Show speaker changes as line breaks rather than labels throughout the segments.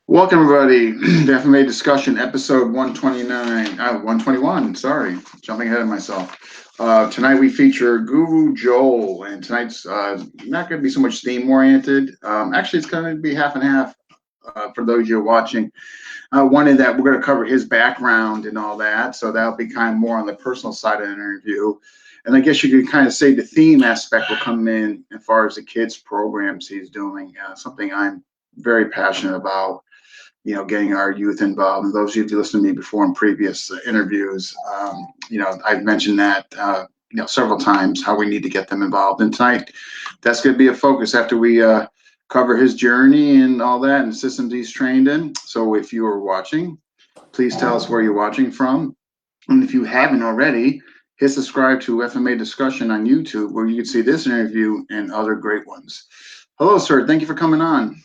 Welcome, everybody, to FMA Discussion, episode 129, 121, sorry, jumping ahead of myself. Tonight we feature Guro Joel, and tonight's not going to be so much theme-oriented. Actually, it's going to be half and half for those you're watching. One in that we're going to cover his background and all that, so that'll be kind of more on the personal side of the interview. And I guess you could kind of say the theme aspect will come in as far as the kids' programs he's doing, something I'm very passionate about, getting our youth involved. And those of you who listened to me before in previous interviews, I've mentioned that, several times, how we need to get them involved. And tonight, that's going to be a focus after we cover his journey and all that and the systems he's trained in. So if you are watching, please tell us where you're watching from. And if you haven't already, hit subscribe to FMA Discussion on YouTube, where you can see this interview and other great ones. Hello, sir. Thank you for coming on.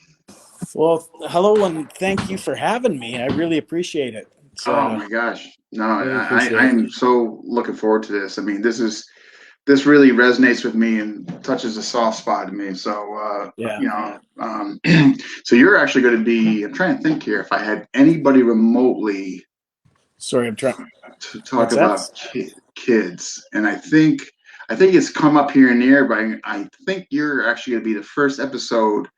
Well, hello, and thank you for having me. I really appreciate it.
Oh my gosh. No,
really appreciate
I'm so looking forward to this. I mean, this really resonates with me and touches a soft spot in me. So,
Yeah.
so you're actually going to be, I'm trying to think here, if I had anybody remotely
Sorry, I'm trying.
to talk
What's that?
about kids. And I think it's come up here and there, but I think you're actually going to be the first episode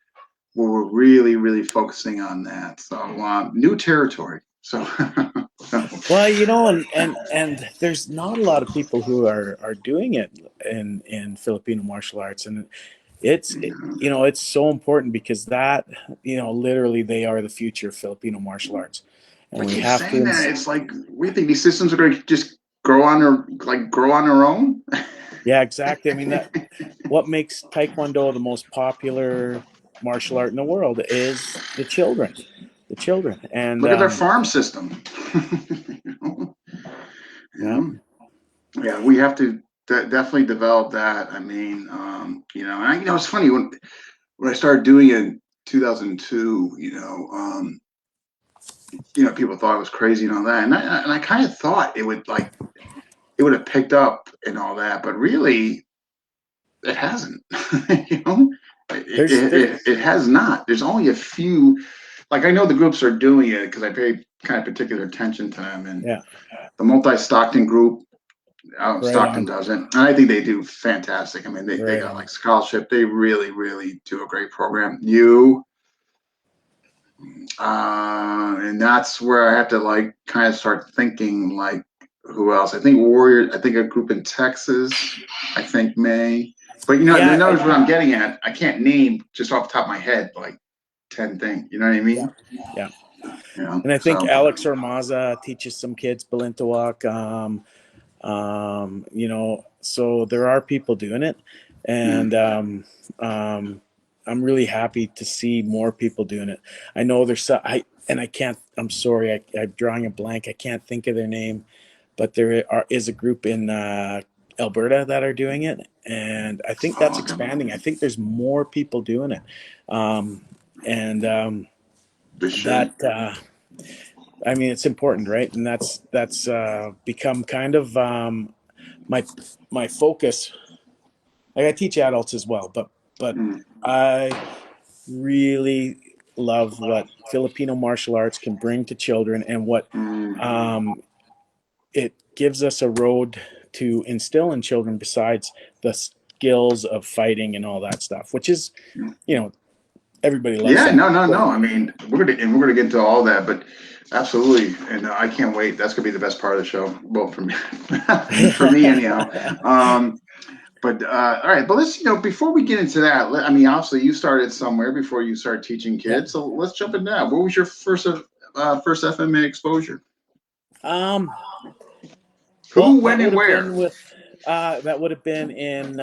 where we're really, really focusing on that. So, new territory. So,
Well, and there's not a lot of people who are doing it in Filipino martial arts, and it's so important because that literally they are the future of Filipino martial arts, and
I
we
keep
have to.
saying that. It's like we think these systems are going to just grow on their own.
Yeah, exactly. I mean that what makes Taekwondo the most popular martial art in the world is the children, and
Look at their farm system. you
yeah.
know? Yeah, we have to definitely develop that. I mean, it's funny when I started doing it in 2002. People thought I was crazy and all that, and I kind of thought it would have picked up and all that, but really, it hasn't. you know, it,
There's
it,
there
it, it has not. There's only a few. Like I know the groups are doing it because I pay kind of particular attention to them, and
Yeah,
the multi Stockton group,
right
Stockton
on,
doesn't, and I think they do fantastic. I mean, they
right
got
on.
like scholarship. They really, really do a great program. And that's where I have to like kind of start thinking like who else? I think Warrior. I think a group in Texas. I think may. But
Yeah,
notice what I'm getting at. I can't name just off the top of my head like 10 things. You know what I
yeah,
mean?
yeah.
You know.
And I think
So
Alex Ormaza teaches some kids Balintawak. So there are people doing it,
yeah.
and I'm really happy to see more people doing it. I know there's I can't. I'm sorry, I'm drawing a blank. I can't think of their name, but is a group in Alberta that are doing it, and I think that's
Oh, okay.
expanding. I think there's more people doing it, and
They should.
that. I mean, it's important, right? And that's become kind of my my focus. Like I teach adults as well, but
Mm,
I really love what Filipino martial arts can bring to children and what
mm.
um, it gives us a road to instill in children besides the skills of fighting and all that stuff, which is, you know, everybody loves
Yeah,
that.
no, no,
But
no. I mean, we're gonna get into all that, but absolutely, and I can't wait. That's gonna be the best part of the show. Well, for me, for me anyhow. Um, but all right, but let's before we get into that, I mean, obviously you started somewhere before you started teaching
yeah.
kids, so let's jump into that. What was your first FMA exposure?
Um,
Who,
well,
when, and where?
that would have been in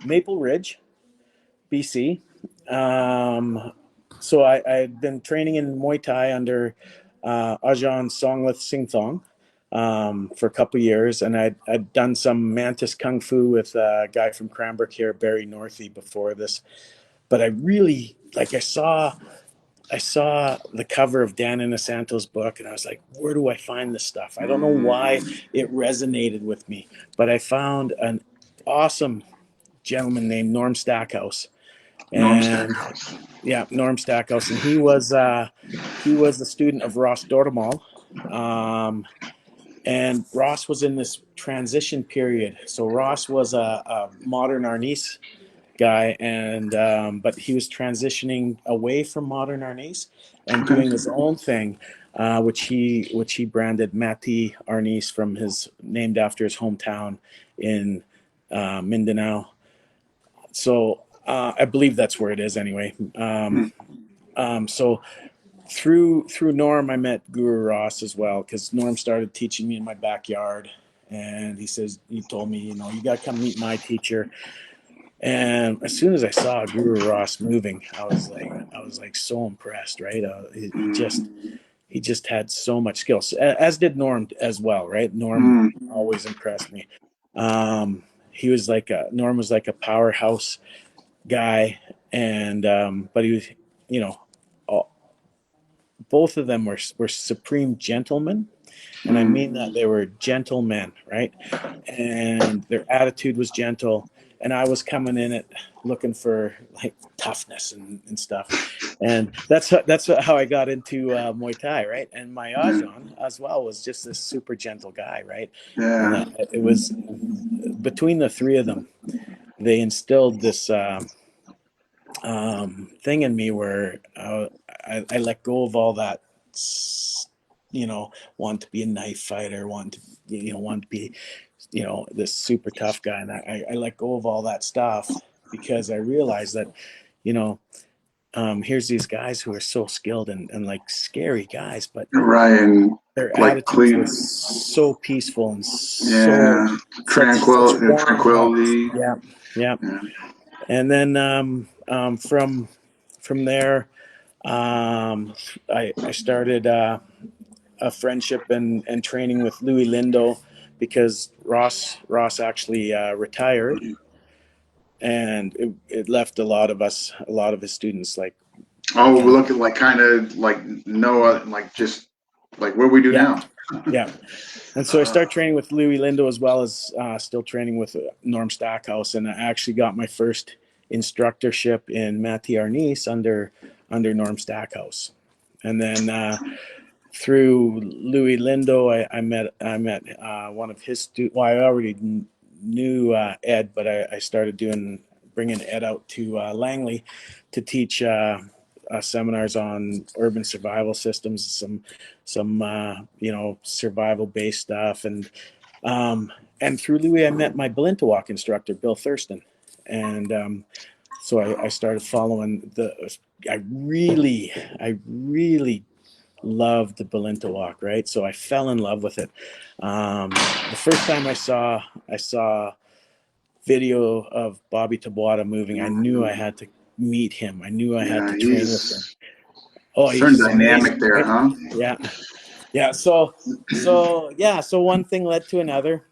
Maple Ridge, BC. So I had been training in Muay Thai under Ajahn Songlith Singthong for a couple years, and I'd done some Mantis Kung Fu with a guy from Cranbrook here, Barry Northey, before this. But I really I saw the cover of Dan Inosanto's book, and I was like, where do I find this stuff? I don't know why
Mm,
it resonated with me, but I found an awesome gentleman named Norm Stackhouse,
Norm
and
Stackhouse.
yeah, Norm Stackhouse, and he was a student of Ross Dortemal. And Ross was in this transition period. So Ross was a modern Arnis guy, and but he was transitioning away from modern Arnis and
Okay.
doing his own thing, which he branded Mati Arnis, from his, named after his hometown in Mindanao. So I believe that's where it is anyway. So through Norm, I met Guru Ross as well, because Norm started teaching me in my backyard, and he told me, you got to come meet my teacher. And as soon as I saw Guru Ross moving, I was like so impressed, right? He just had so much skill, as did Norm as well, right? Norm always impressed me. Norm was like a powerhouse guy, and but he was, you know, all, both of them were supreme gentlemen, and I mean that they were gentlemen, right? And their attitude was gentle, and I was coming in it looking for like toughness and stuff, and that's how I got into Muay Thai, right? And my Ajahn as well was just this super gentle guy, right? And
Yeah.
it was between the three of them, they instilled this thing in me where I let go of all that, want to be a knife fighter, want to be, this super tough guy. And I let go of all that stuff, because I realized that, you know, here's these guys who are so skilled and like scary guys, but
Right. And
their
like
attitudes were
clean.
so peaceful and so
Yeah.
such warm hearts.
Tranquility.
Yeah. Yeah.
Yeah.
And then from there, I started a friendship and training with Louis Lindo, because Ross actually retired, and it left a lot of his students, like,
Oh, we're
again.
looking like kind of like Noah, like just like what we do
Yeah.
now.
Yeah. And so I started training with Louis Lindo, as well as still training with Norm Stackhouse, and I actually got my first instructorship in Mati Arnis under Norm Stackhouse. And then through Louis Lindo, I met one of his students. Well, I already knew Ed, but I started bringing Ed out to Langley to teach seminars on urban survival systems, some survival based stuff, and through Louis, I met my Balintawak instructor, Bill Thurston, and so I started following I really loved the Balintawak, right? So I fell in love with it. The first time I saw video of Bobby Tabuada moving, I knew I had to meet him. I knew I had
Yeah,
to train with him.
he's
Oh,
certain
he's
dynamic
amazing,
there,
right?
huh?
Yeah, yeah. So one thing led to another,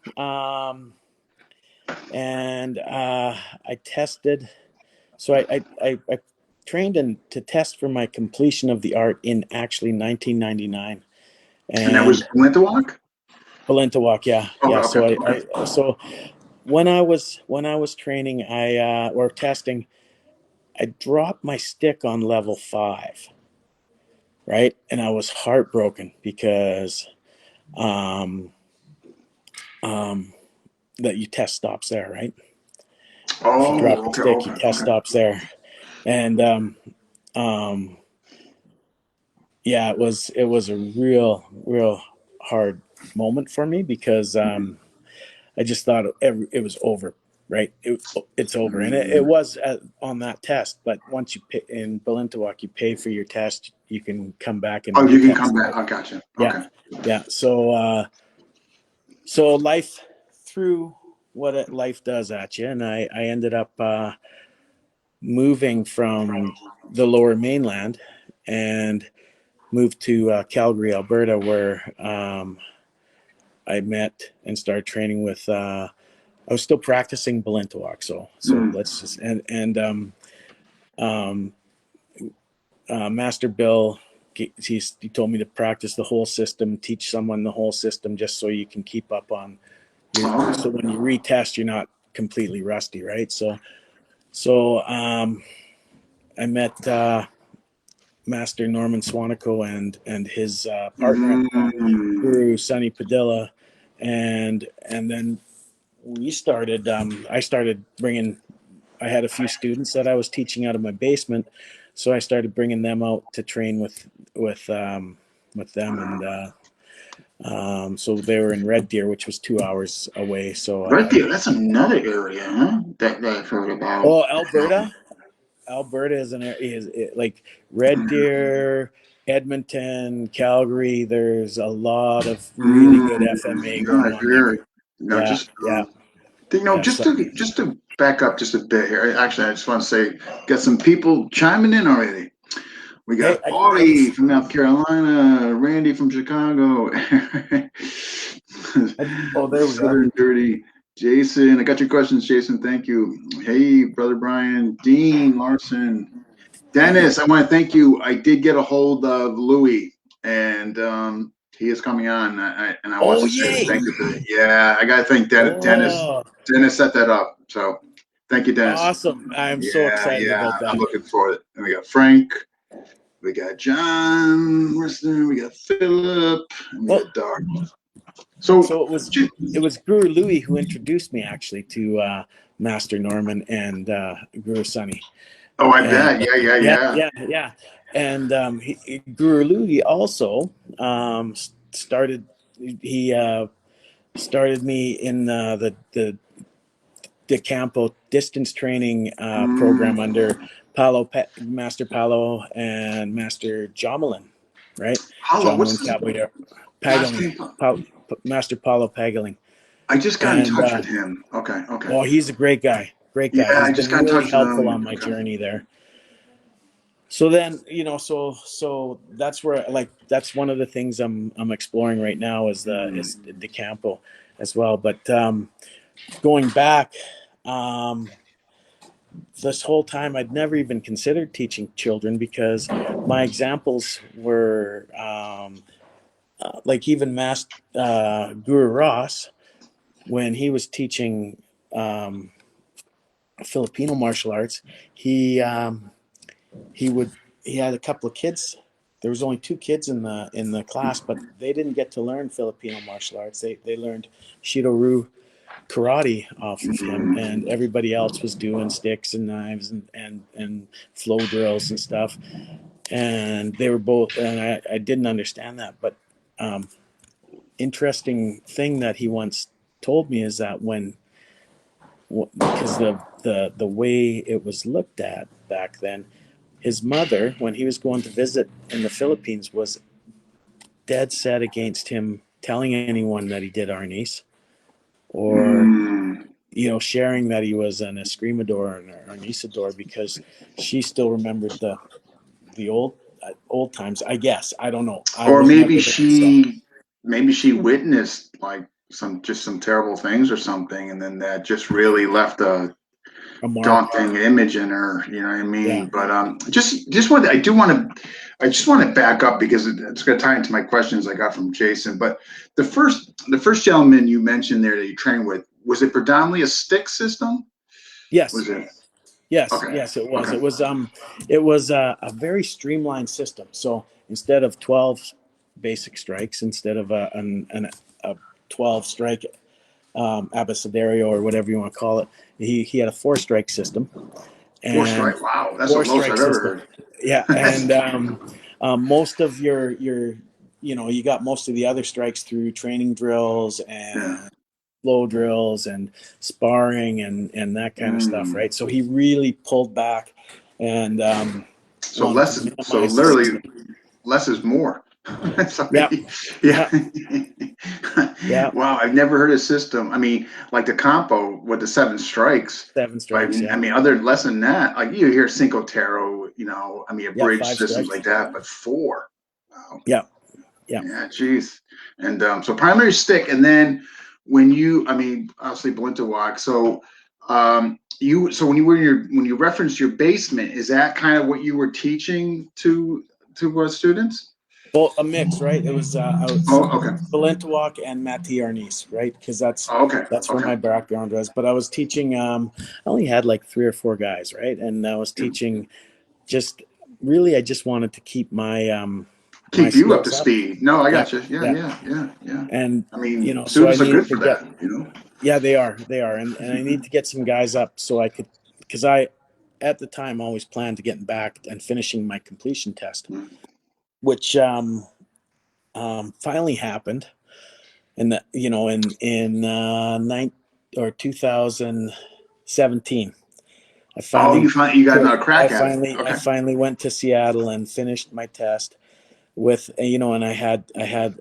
and I tested. So I trained to test for my completion of the art in actually 1999,
And that was
and
Flintawalk?
Balintawak, yeah,
Okay,
yeah.
okay,
So
okay.
so when I was training, or testing, I dropped my stick on level 5, right, and I was heartbroken, because um, um, that you test stops there, right? If you drop
Oh,
the
okay,
stick, you
okay,
test
okay.
stops there, and um, yeah, it was a real hard moment for me, because I just thought it was over, right? It's over, and it
Mm.
was on that test. But once you pay in Balintawak, you pay for your test, you can come back and
Oh, you can come
retest,
back.
right?
I gotcha.
Yeah,
Okay.
yeah. So life threw life does at you, and I ended up moving from the Lower Mainland and moved to Calgary, Alberta, where I met and started training with. I was still practicing Balintawak, so
Mm.
let's just um, Master Bill. He told me to practice the whole system, teach someone the whole system, just so you can keep up on so
Oh,
when you retest, you're not completely rusty, right? So I met Master Norman Swanico and his partner in law,
Mm.
Guru Sunny Padilla, and then we started. I started bringing. I had a few students that I was teaching out of my basement, so I started bringing them out to train with them, and so they were in Red Deer, which was 2 hours away. So
Right there, that's another area, huh? That I've heard about.
Alberta. Alberta is like Red Deer, Edmonton, Calgary. There's a lot of really good FMA
Yeah, I
going on
hear
there.
it. No,
Yeah,
just
yeah, yeah.
just
So,
to back up just a bit here. Actually, I just want to say, got some people chiming in already. We
hey,
got Audie from North Carolina, Randy from Chicago,
oh, there we are.
Southern Dirty, Jason. I got your questions, Jason. Thank you. Hey, brother Brian, Dean Larson, Dennis. I want to thank you. I did get a hold of Louis, and he is coming on. And I want
Oh,
to say
yay!
thank you for that. Yeah, I got to thank Dennis.
Oh,
Dennis set that up. So thank you, Dennis.
awesome! I'm so
Yeah,
excited about
I'm
that.
looking forward to it. And we got Frank. We got John, we got Philip, and we
Well,
got Doc. So,
so it was Guru Louis who introduced me actually to Master Norman and Guru Sunny.
oh, I
And
bet. Yeah, yeah,
yeah,
yeah.
yeah, yeah. And Guru Louis also started. He started me in the Campo distance training program
Mm,
under Master Palo and Master Jomelin, right?
Paulo, what's
Jomelin
this
Caballero,
last
Pagaling,
name?
Master Paulo Pagaling,
I just got in
and
touch with him. Okay, okay.
oh, he's a great guy. Great
Yeah,
guy. He's
I just
been
got in
really
touch with
helpful
him.
on my
Okay.
journey there. So then, so that's where, like, that's one of the things I'm exploring right now is
Mm,
the Campo as well. But going back, um, this whole time I'd never even considered teaching children because my examples were like even Guru Ross when he was teaching Filipino martial arts. He he would he had a couple of kids. There was only two kids in the class, but they didn't get to learn Filipino martial arts. They learned Shido-Ryu karate off of him, and
mm.
everybody else was doing sticks and knives and flow drills and stuff. And they were both, and I didn't understand that. But um, interesting thing that he once told me is that because the way it was looked at back then, his mother, when he was going to visit in the Philippines, was dead set against him telling anyone that he did Arnis or
Mm.
sharing that he was an Escrimador and an Arnisador because she still remembered the old times. I guess I don't know. I
Or
was never there, so
maybe she witnessed like some terrible things or something, and then that just really left a
a mark.
daunting image in her. You know what I
Yeah.
mean? But just want I just want to back up because it's going to tie into my questions I got from Jason. But the first gentleman you mentioned there that you trained with, was it predominantly a stick system?
Yes.
Was it?
Yes.
Okay.
Yes. It was.
Okay.
It was a very streamlined system. So instead of 12 basic strikes, instead of a 12 strike abecedario or whatever you want to call it, he had a four strike system
Four
and
strike. Wow, that's the
four
most
strike
I've
system.
ever
Yeah,
heard.
and most of your you got most of the other strikes through training drills
Yeah.
and flow drills and sparring and that kind of stuff,
Mm.
right? So he really pulled back and
So
wanted to
so
minimize the
literally
system.
less is more.
Yeah,
Sorry. Yeah.
yeah, yeah.
Wow, I've never heard a system. I mean, like the compo with the seven strikes.
Seven
But
strikes.
I
Yeah,
mean, other less than that, like you hear Cinco Terro, I mean, a
yeah.
bridge
Five
systems
strikes.
like that, but four. Wow.
Yeah, yeah.
Yeah, geez. And so primary stick, and then I mean, obviously Blinta walk. So so when you referenced your basement, is that kind of what you were teaching to students?
Well, a mix, right? It was I was
Oh, okay.
Valentawak and Mati Arnis, right? Because that's
Oh, okay.
that's where
Okay.
my background was. But I was teaching. I only had like three or four guys, right? And I was
Yeah.
teaching just really I just wanted to keep my my
Keep you up to
skills up.
speed. No, I
Yeah,
got you. Yeah,
yeah.
yeah, yeah, yeah.
And
I mean,
so I
students are
needed
good
to
for
get,
that, you know?
yeah, they are, and I need to get some guys up so I could, because I at the time always planned to getting back and finishing my completion test, which finally happened in the in 2017. I
Oh,
finally
you got another crack at it.
I
Okay.
finally went to Seattle and finished my test with, and I had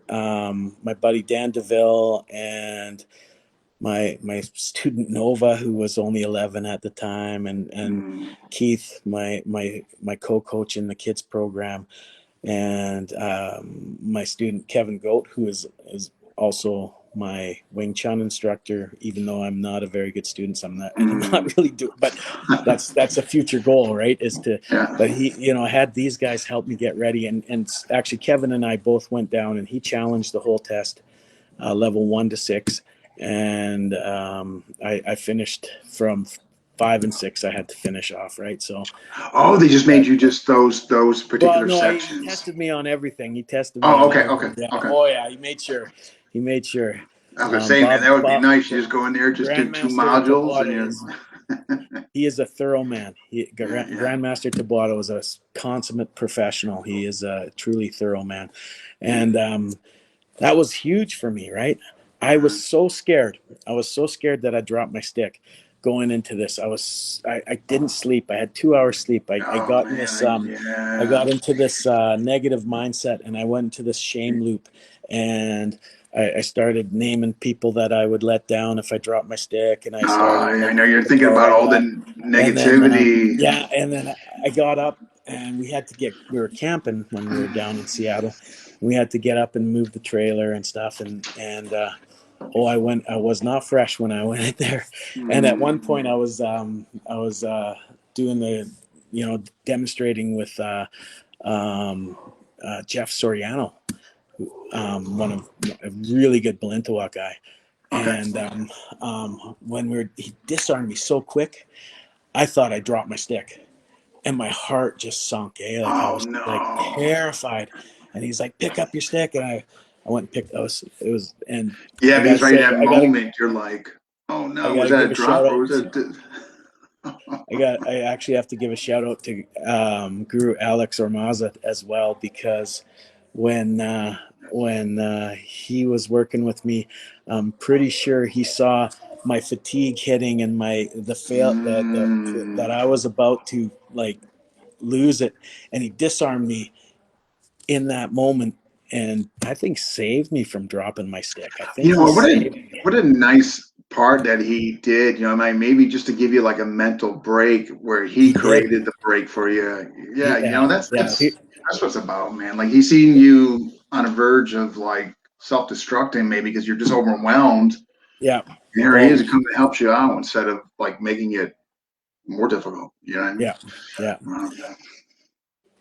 my buddy Dan DeVille and my student Nova, who was only 11 at the time, and
Mm,
Keith, my co-coach in the kids program, and my student Kevin Goat, who is also my Wing Chun instructor. Even though I'm not a very good student, so I'm
mm.
not really doing. But that's a future goal, right? Is to,
Yeah.
but he, I had these guys help me get ready, and actually Kevin and I both went down, and he challenged the whole test, level 1 to 6, and I finished from 5 and 6. I had to finish off, right. So,
Oh, they just made
but
you just those
well,
particular
no, he
sections.
tested me on everything. He tested me
Oh,
on
okay,
everything.
okay,
Yeah.
okay.
Oh yeah. He made sure. He made sure.
I was gonna say, man, that would be
Bob,
nice. You just go in there, just do two
Grandmaster
modules, and
Tabata
you're.
is, he is a thorough man.
Yeah, yeah.
Grandmaster Tabata was a consummate professional. He is a truly thorough man,
Mm,
and that was huge for me, right? I was so scared. I was so scared that I dropped my stick going into this. I didn't sleep. I had 2 hours sleep. I
oh
got in
man,
this I
yeah.
got into this negative mindset, and I went into this shame loop, and I started naming people that I would let down if I dropped my stick, and I
Oh,
started
I
like
know you're thinking about
going
all the
up, and then
negativity.
yeah, and then I got up, and we were camping when we were down in Seattle. We had to get up and move the trailer and stuff, and oh, I was not fresh when I went in there. And at one point
Mm,
I was doing the, demonstrating with um, Jeff Soriano, one of a really good Balintawak guy.
okay.
And when he disarmed me so quick, I thought I dropped my stick, and my heart just sunk. Like I
Oh
was like
no.
terrified. And he's like, "Pick up your stick," and I went and picked those. It was, and
Yeah,
I gotta
because right
say,
at that moment you're like, oh
I
no, was
gotta
that
give
a
a shout
drop or
out.
was that?
I actually have to give a shout out to Guru Alex Ormaza as well, because when he was working with me, I'm pretty sure he saw my fatigue hitting and my the fail that
Mm.
I was about to like lose it, and he disarmed me in that moment, and I think saved me from dropping my stick. I think
You
he
know,
saved me.
what a nice part that he did. You know, I mean, maybe just to give you like a mental break where he
He did.
created the break for you. Yeah, you
Yeah,
know,
yeah,
that's what it's about, man. Like he's seeing you on a verge of like self-destructing, maybe because you're just overwhelmed.
yeah.
And here he
Well,
is, he comes and helps you out instead of like making it more difficult. You know what I mean?
yeah, yeah.
Yeah.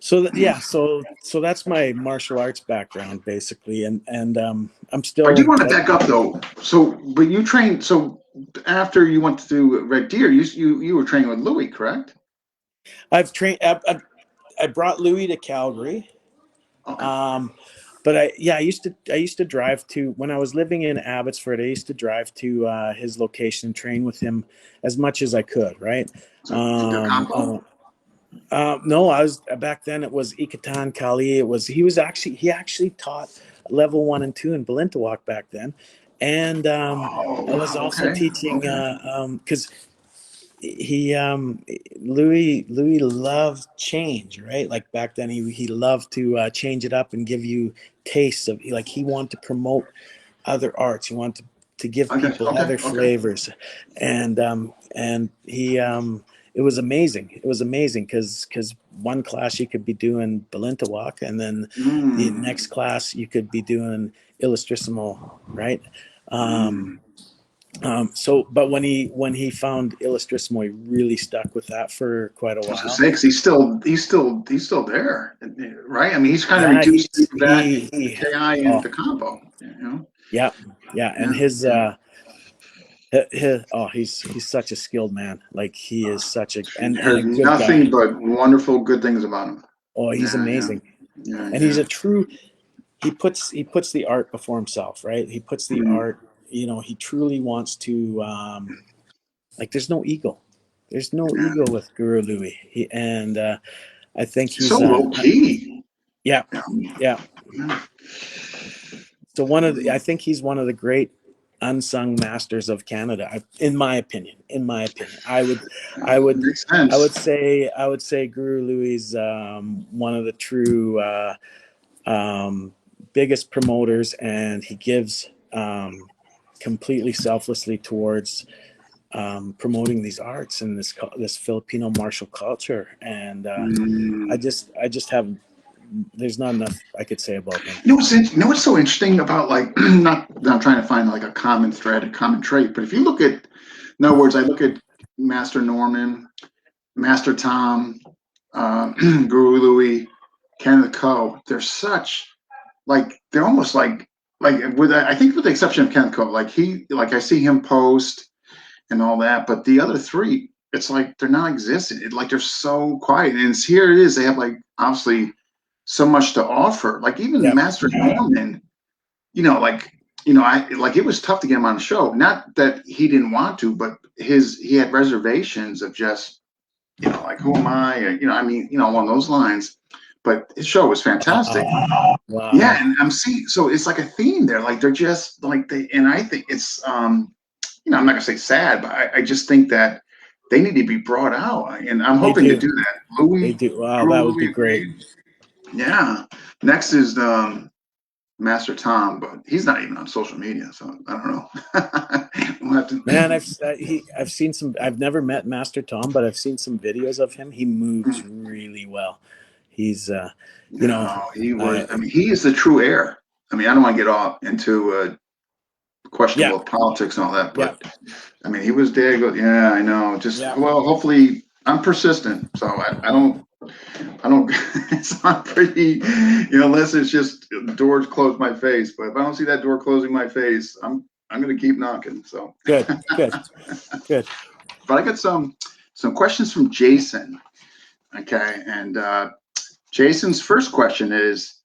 So yeah, so that's my martial arts background basically, and I'm
I do
still
want to
like,
back up though. So, but you trained. So after you went to Red Deer, you were training with Louis, correct?
I've trained. I brought Louis to Calgary,
Okay.
um, but I used to drive to, when I was living in Abbotsford. I used to drive to his location, train with him as much as I could. Right.
So did you do combo?
No, I was back then. It was Ikatan Kali. He actually taught level 1 and 2 in Balintawak back then, and
Oh
I was
wow.
also
Okay.
teaching
Okay.
because he Louis loved change, right? Like back then, he loved to change it up and give you tastes of, like, he wanted to promote other arts. He wanted to give
Okay.
people
Okay.
other
Okay.
flavors, and he it was amazing. It was amazing because one class you could be doing Balintawak, and then the
Mm,
next class you could be doing Illustrissimo, right? Um,
mm.
but when he found Illustrissimo, he really stuck with that for quite a
I was gonna
while.
say 'cause he's still there, right? I mean, he's kind of
Yeah,
reduced to that the
he
KI and
oh
the combo. You know?
yeah, yeah, and
Yeah. Yeah.
he's such a skilled man. Like he is such a, and a
Heard
good guy.
nothing but wonderful, good things about him.
Oh, he's
Yeah, yeah,
amazing,
yeah,
and he's
yeah.
a true. He puts the art before himself, right? He puts the
Mm.
art. He truly wants to. Like, there's no ego. There's no
Yeah.
ego with Guru Louis. I think
He's so
he's
low key.
yeah,
Yeah.
yeah.
Yeah.
So I think he's one of the great unsung masters of Canada, in my opinion. In my opinion, I would,
Makes sense.
I would say Guru Louis is one of the true biggest promoters, and he gives completely selflessly towards promoting these arts and this Filipino martial culture. And
Mm.
I just have there's not enough I could say about him.
You know what's so interesting about, like, not that I'm trying to find like a common thread, a common trait, but if you look at, in other words, I look at Master Norman, Master Tom, Guru Louis, Kenneth Coe. They're such, like, they're almost like with, I think with the exception of Kenneth Coe, like I see him post and all that, but the other three, it's like they're not existent. Like they're so quiet, and here it is. They have, like, obviously so much to offer. Like even
Yeah.
Master Norman, like, I like, it was tough to get him on the show. Not that he didn't want to, but he had reservations of just, like, who am I? I mean, along those lines. But his show was fantastic.
Wow.
Yeah,
Wow.
and I'm seeing, so it's like a theme there. Like they're just like and I think it's, I'm not gonna say sad, but I just think that they need to be brought out, and I'm
They
hoping to
do.
do that.
They
Louis,
do. Wow,
Drew
that would be
Louis
great.
agreed. Yeah. Next is Master Tom, but he's not even on social media, so I don't know. We'll have
Man,
to.
I've seen some. I've never met Master Tom, but I've seen some videos of him. He moves really well. He's, you know,
No, he
uh,
was. I mean, he is the true heir. I mean, I don't want to get off into
yeah,
questionable politics and all that,
yeah,
but I mean, he was there. Yeah, I know. Just,
yeah.
well, hopefully, I'm persistent, so I don't. It's not pretty, unless it's just doors close my face. But if I don't see that door closing my face, I'm gonna keep knocking. So,
Good, good, good.
but I got some questions from Jason. Okay, and Jason's first question is,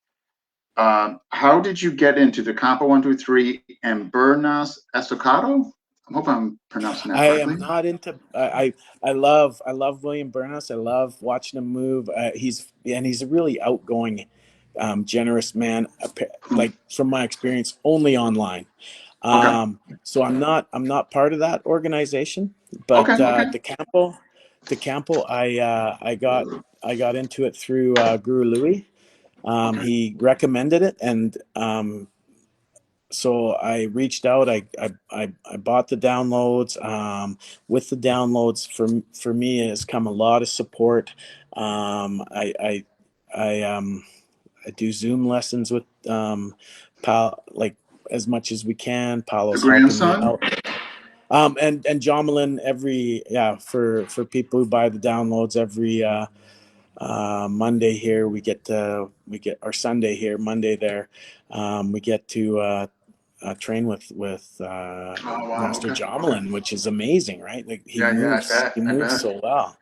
how did you get into the Compo 123 and Bernas Estocado? I hope I'm pronouncing that
I
correctly.
am not into. I love William Burness. I love watching him move. He's a really outgoing, generous man. Like, from my experience, only online.
Okay.
So I'm not part of that organization,
Okay.
but
Okay.
the Campo, I got into it through Guru Louis.
Okay.
He recommended it, and so I reached out. I bought the downloads. With the downloads, for me, has come a lot of support. I do Zoom lessons with Pal, like, as much as we can.
The
Paolo's helping me
grandson.
out. And Jomelin, for people who buy the downloads, every Monday here we get our Sunday here, Monday there, we get to train with
Oh wow.
Master
Okay. Okay.
Jomelin, which is amazing, right? Like,
Yeah. Yeah. I bet.
he
I
moves
bet.
so well.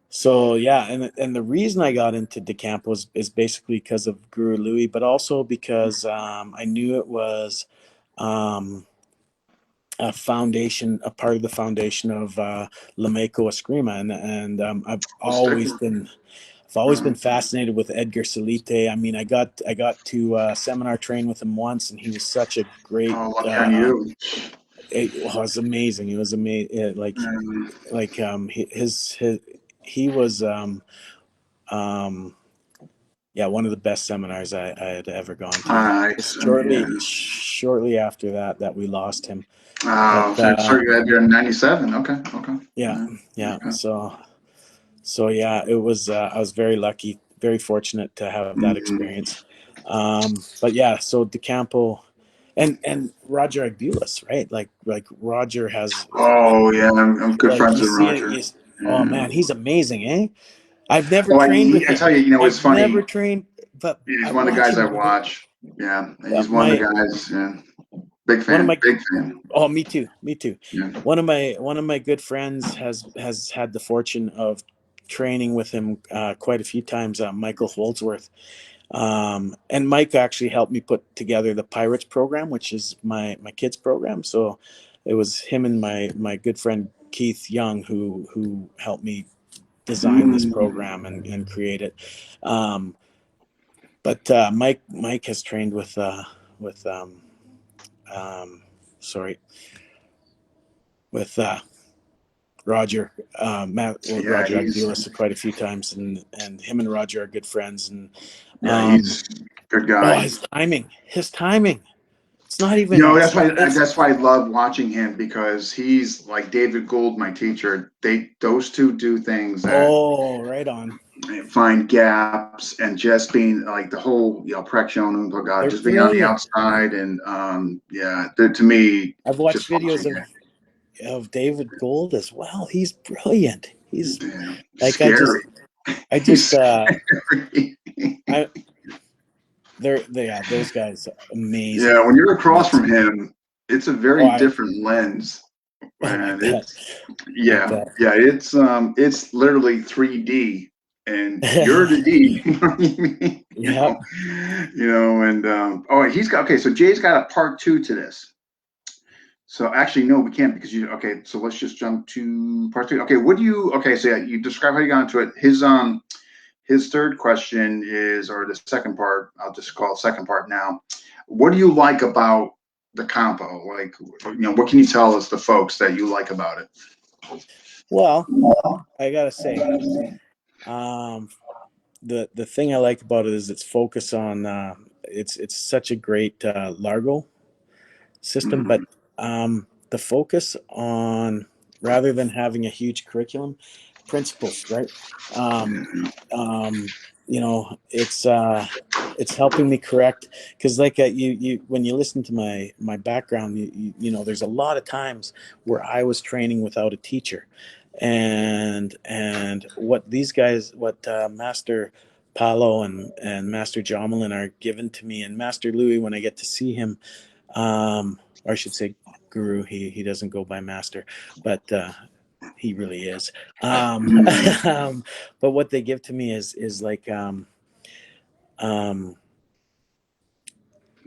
So yeah, and the reason I got into decamp is basically because of Guru Louis, but also because I knew it was um, a part of the foundation of Lameko Eskrima, and
We'll stick with.
I've always
Uh,
been fascinated with Edgar Salite. I mean, I got to seminar train with him once, and he was such a great.
oh, lucky on you.
It was amazing. It was amazing.
Um,
He was um, yeah, one of the best seminars I had ever gone
all
to.
right.
Just
Yeah.
shortly after that we lost him.
Oh,
But
so sorry, you had your 97. Okay. Okay.
yeah,
Yeah.
yeah.
Okay.
So yeah, it was. I was very lucky, very fortunate to have that
Mhm.
experience. But yeah, so DeCampo and Roger Aguilas, right? Like Roger has
Oh yeah, I'm good
like
friends
you
with
see it.
Roger.
Oh
Yeah.
man, he's amazing, eh? I've never
Oh,
trained with
I
him.
tell you, it's
I've
funny.
never trained, but
He's
I
one of the
watch
guys I
him.
watch. Yeah, he's one of
My
the guys. Yeah. Big
one of
fan.
my
Big fan.
Oh, me too.
Yeah.
One of my good friends has had the fortune of training with him quite a few times, Michael Holdsworth. And Mike actually helped me put together the Pirates program, which is my kids program. So it was him and my good friend Keith Young who helped me design this program and create it. But Mike has trained with sorry with Roger,
Yeah,
Roger Aguilas quite a few times, and him and Roger are good friends. And
he's a good guy.
his timing. It's not
You
even.
know,
It's not. It's
that's why I love watching him, because he's like David Gould, my teacher. Those two do things that
right on.
find gaps, and just being like the whole, Prakshan
They're
just being on the
brilliant.
outside, and to me,
I've watched
just
videos
watching
of David Gould as well. He's brilliant. He's
it,
like
scary.
I
He's
just
scary.
I yeah, those guys amazing.
Yeah, when you're across
Amazing.
from him, it's a
Oh,
very different lens,
I
and
bet. I
yeah,
bet.
it's literally 3D, and you're the D. You know what I mean?
Yep.
And he's got, okay. So Jay's got a part two to this. So actually, no, we can't, because okay. So let's just jump to part two. Okay, okay? So yeah, you describe how you got into it. His third question is, or the second part, I'll just call it second part now. What do you like about the compo? Like, what can you tell us, the folks, that you like about it?
Well, I gotta say, um, the thing I like about it is its focus on it's such a great Largo system, but
Mhm.
the focus on, rather than having a huge curriculum, principles, right? Um, um, it's helping me correct, because like you when you listen to my background, there's a lot of times where I was training without a teacher, and what these guys, what Master Paulo and Master Jomelin are given to me, and Master Louis, when I get to see him, or I should say Guru. He doesn't go by Master, but he really is.
Mhm.
But what they give to me is like um,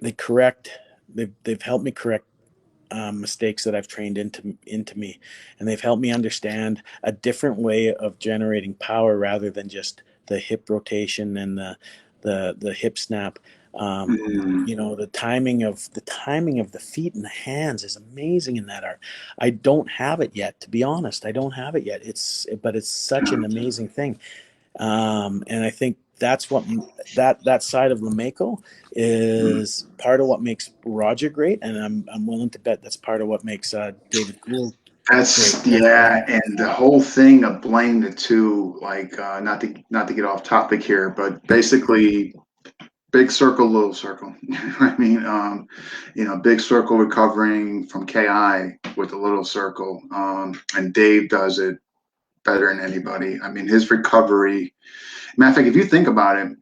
they correct. They've helped me correct mistakes that I've trained into me, and they've helped me understand a different way of generating power rather than just the hip rotation and the hip snap. Um,
Mhm.
the timing of the feet and the hands is amazing in that art. I don't have it yet, to be honest. I don't have it yet. But it's such an amazing thing, and I think that's what that side of Lameko is part of what makes Roger great, and I'm willing to bet that's part of what makes David Gould great
That's,
as well.
yeah, and the whole thing of blending the two, like, not to get off topic here, but basically big circle, little circle. I mean, big circle recovering from KI with a little circle, and Dave does it better than anybody. I mean, his recovery. Matter of fact, if you think about it,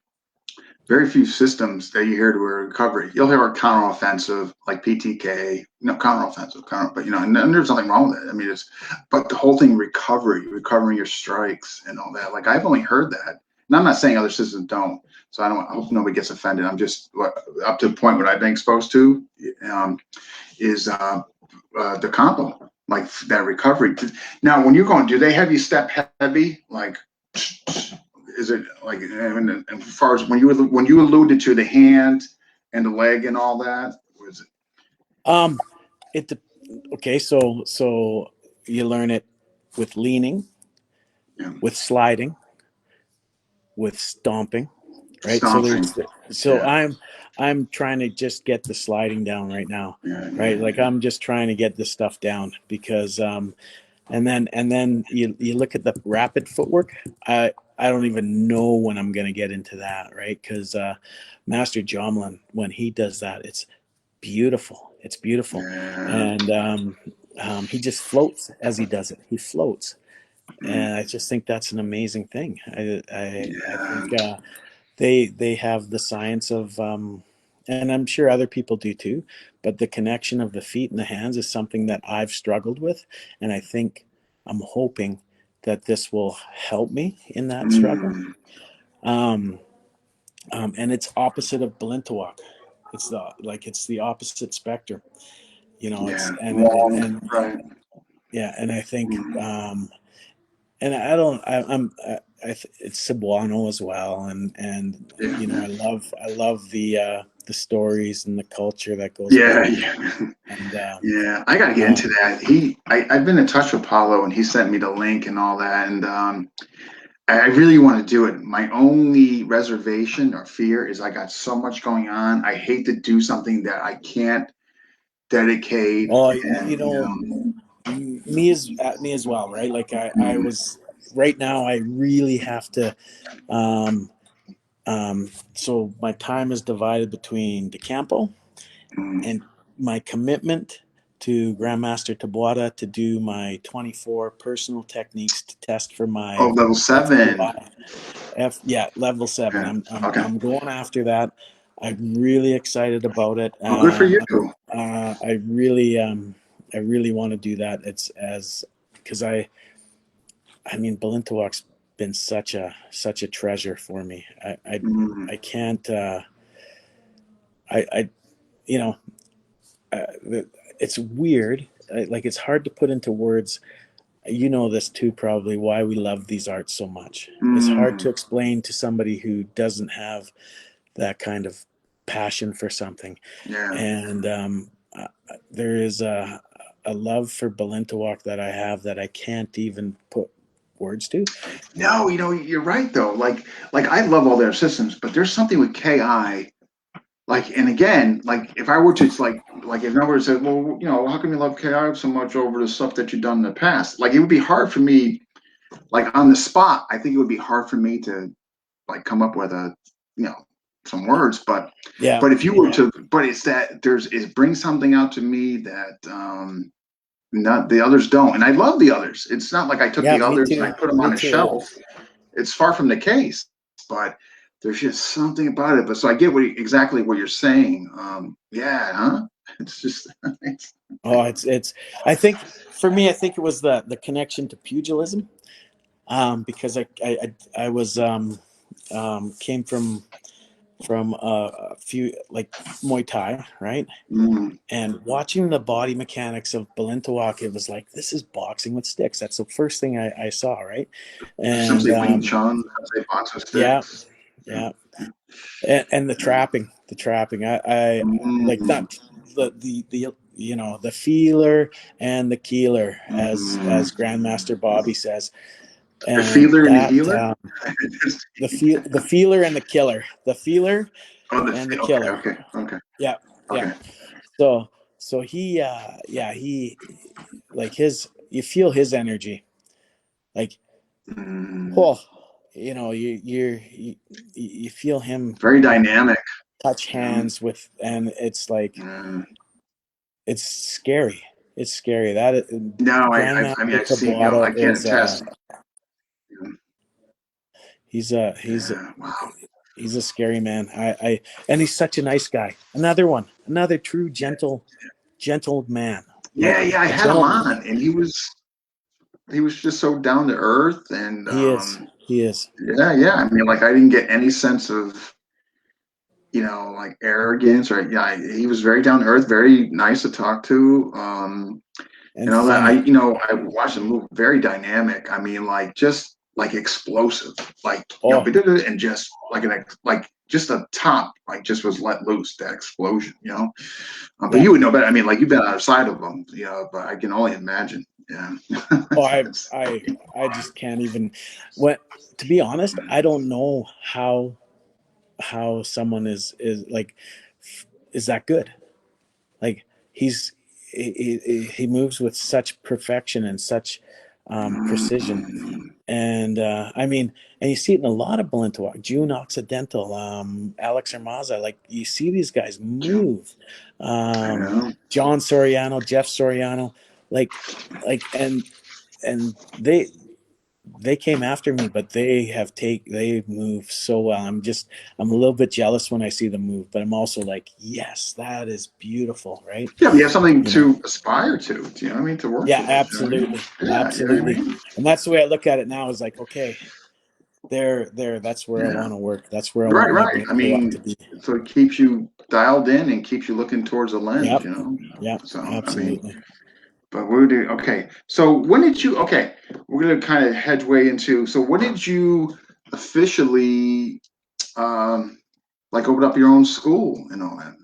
very few systems that you hear to a recovery. You'll hear a counteroffensive like PTK, counteroffensive, but and there's nothing wrong with it. I mean, but the whole thing, recovering your strikes and all that. Like, I've only heard that, and I'm not saying other systems don't. So I hope nobody gets offended. I'm just up to the point what I've been exposed to, is the combo, like that recovery. Now, when you're going, do they have you step heavy, like? Is it like, and as far as when you alluded to the hand and the leg and all that, was it?
Um, it okay. So you learn it with leaning,
Yeah,
with sliding, with stomping, right? So
stomping.
so
Yeah,
I'm trying to just get the sliding down right now,
yeah,
right?
yeah,
Like, I'm just trying to get this stuff down, because and then you look at the rapid footwork. I don't even know when I'm going to get into that, right? Because Master Jomlin, when he does that, it's beautiful. It's beautiful,
yeah.
and he just floats as he does it. He floats,
Mm,
and I just think that's an amazing thing. I
yeah.
think they have the science of, and I'm sure other people do too, but the connection of the feet and the hands is something that I've struggled with, and I think I'm hoping that this will help me in that struggle.
Mm,
And it's opposite of Balintawak. It's the opposite spectrum. It's
yeah. Long,
and
right.
yeah, and I think
Mm,
and I don't it's Cebuano as well, and
yeah.
I love the stories and the culture that goes with
Yeah,
it.
yeah.
And
Yeah, I gotta get into that. I've been in touch with Paulo, and he sent me the link and all that, and I really want to do it. My only reservation or fear is I got so much going on. I hate to do something that I can't dedicate,
oh,
and
me as well, right? Like I
mm,
was right now. I really have to. Um, so my time is divided between DeCampo
mm.
and my commitment to Grandmaster Tabuada to do my 24 personal techniques to test for
Oh,
my
level 7.
FBI. Yeah, level 7.
Okay, okay.
I'm going after that. I'm really excited about it.
Well, good for you.
I really want to do that. It's as because I mean, Balintawak's been such a treasure for me.
Mm,
I can't. I you know it's weird. Like it's hard to put into words. You know this too, probably. Why we love these arts so much. It's hard to
mm,
explain to somebody who doesn't have that kind of passion for something.
yeah.
And there is a love for Balintawak that I have that I can't even put words to.
No, you're right though. Like I love all their systems, but there's something with KI. Like, and again, like if I were to, it's like if I were to say, well, how come you love KI so much over the stuff that you've done in the past? Like, it would be hard for me, like on the spot. I think it would be hard for me to like come up with you know, some words.
Yeah,
But if you were to, but it's that it brings something out to me that not the others don't, and I love the others. It's not like I took
yeah,
the
me
others and I
too.
put them
Me
on a
too.
shelf. It's far from the case, but there's just something about it. But so I get exactly what you're saying. Yeah, huh? It's just it's,
Oh, it's. I think for me, I think it was the connection to pugilism, because I was came from a few like Muay Thai, right?
mm,
And watching the body mechanics of Balintawak, it was like this is boxing with sticks. That's the first thing I saw, right?
some
And
say Wing Chun, some say box with
yeah,
sticks. Yeah.
yeah, and the trapping. I like
Mm,
that the the feeler and the keeler,
mm.
as Grandmaster Bobby says,
The
and
feeler and the
that
healer.
the feeler and the killer, the feeler
Oh,
and the
okay,
killer.
okay, okay,
Yeah, yeah.
okay.
So he yeah, he like his you feel his energy, like
Mm,
oh, you feel him
very dynamic.
touch
You know.
hands with, and it's like
Mm.
it's scary. It's scary. That
No, I mean,
Grandmaster
I've seen. I
Tabuada
can't
is
attest.
he's a he's
Yeah, wow.
he's a scary man. I and he's such a nice guy. Another true gentle man,
Yeah,
like
yeah, I
a
had him
gentleman.
on, and he was just so down to earth, and
He is. He is.
yeah, yeah. I mean, like I didn't get any sense of like arrogance or yeah. He was very down to earth, very nice to talk to.
And
And all that.
funny.
I watched him move, very dynamic. I mean, like just like explosive, like
Oh,
and just like like just a top, like just was let loose that explosion. But
yeah.
you would know better. I mean, like you've been outside of them, but I can only imagine. Yeah.
Oh,
That's-
I just can't even. What To be honest, I don't know how someone is like is that good. Like he's he moves with such perfection and such precision.
Mm,
And I mean, and you see it in a lot of Balintawak, June Occidental, Alex Hermaza. Like you see these guys move.
I
Um,
know.
John Soriano, Jeff Soriano, like, and they they came after me, but they move so well. I'm a little bit jealous when I see them move, but I'm also like, yes, that is beautiful, right?
Yeah, but you have something
You know,
to aspire to. Do you know what I mean? To work
yeah,
towards. You know what I mean?
absolutely,
Yeah, you know what I
absolutely.
mean?
And that's the way I look at it now. Is like, okay, there, that's where I
Yeah.
want to work. That's where I
Right,
want my
right.
blind
I
co-op to
mean,
be.
so it keeps you dialed in and keeps you looking towards a lens,
Yep,
you know?
yep,
So, I mean,
absolutely.
but we do, okay. So when did you, okay, we're going to kind of headway into, so when did you officially, um, like open up your own school and all that?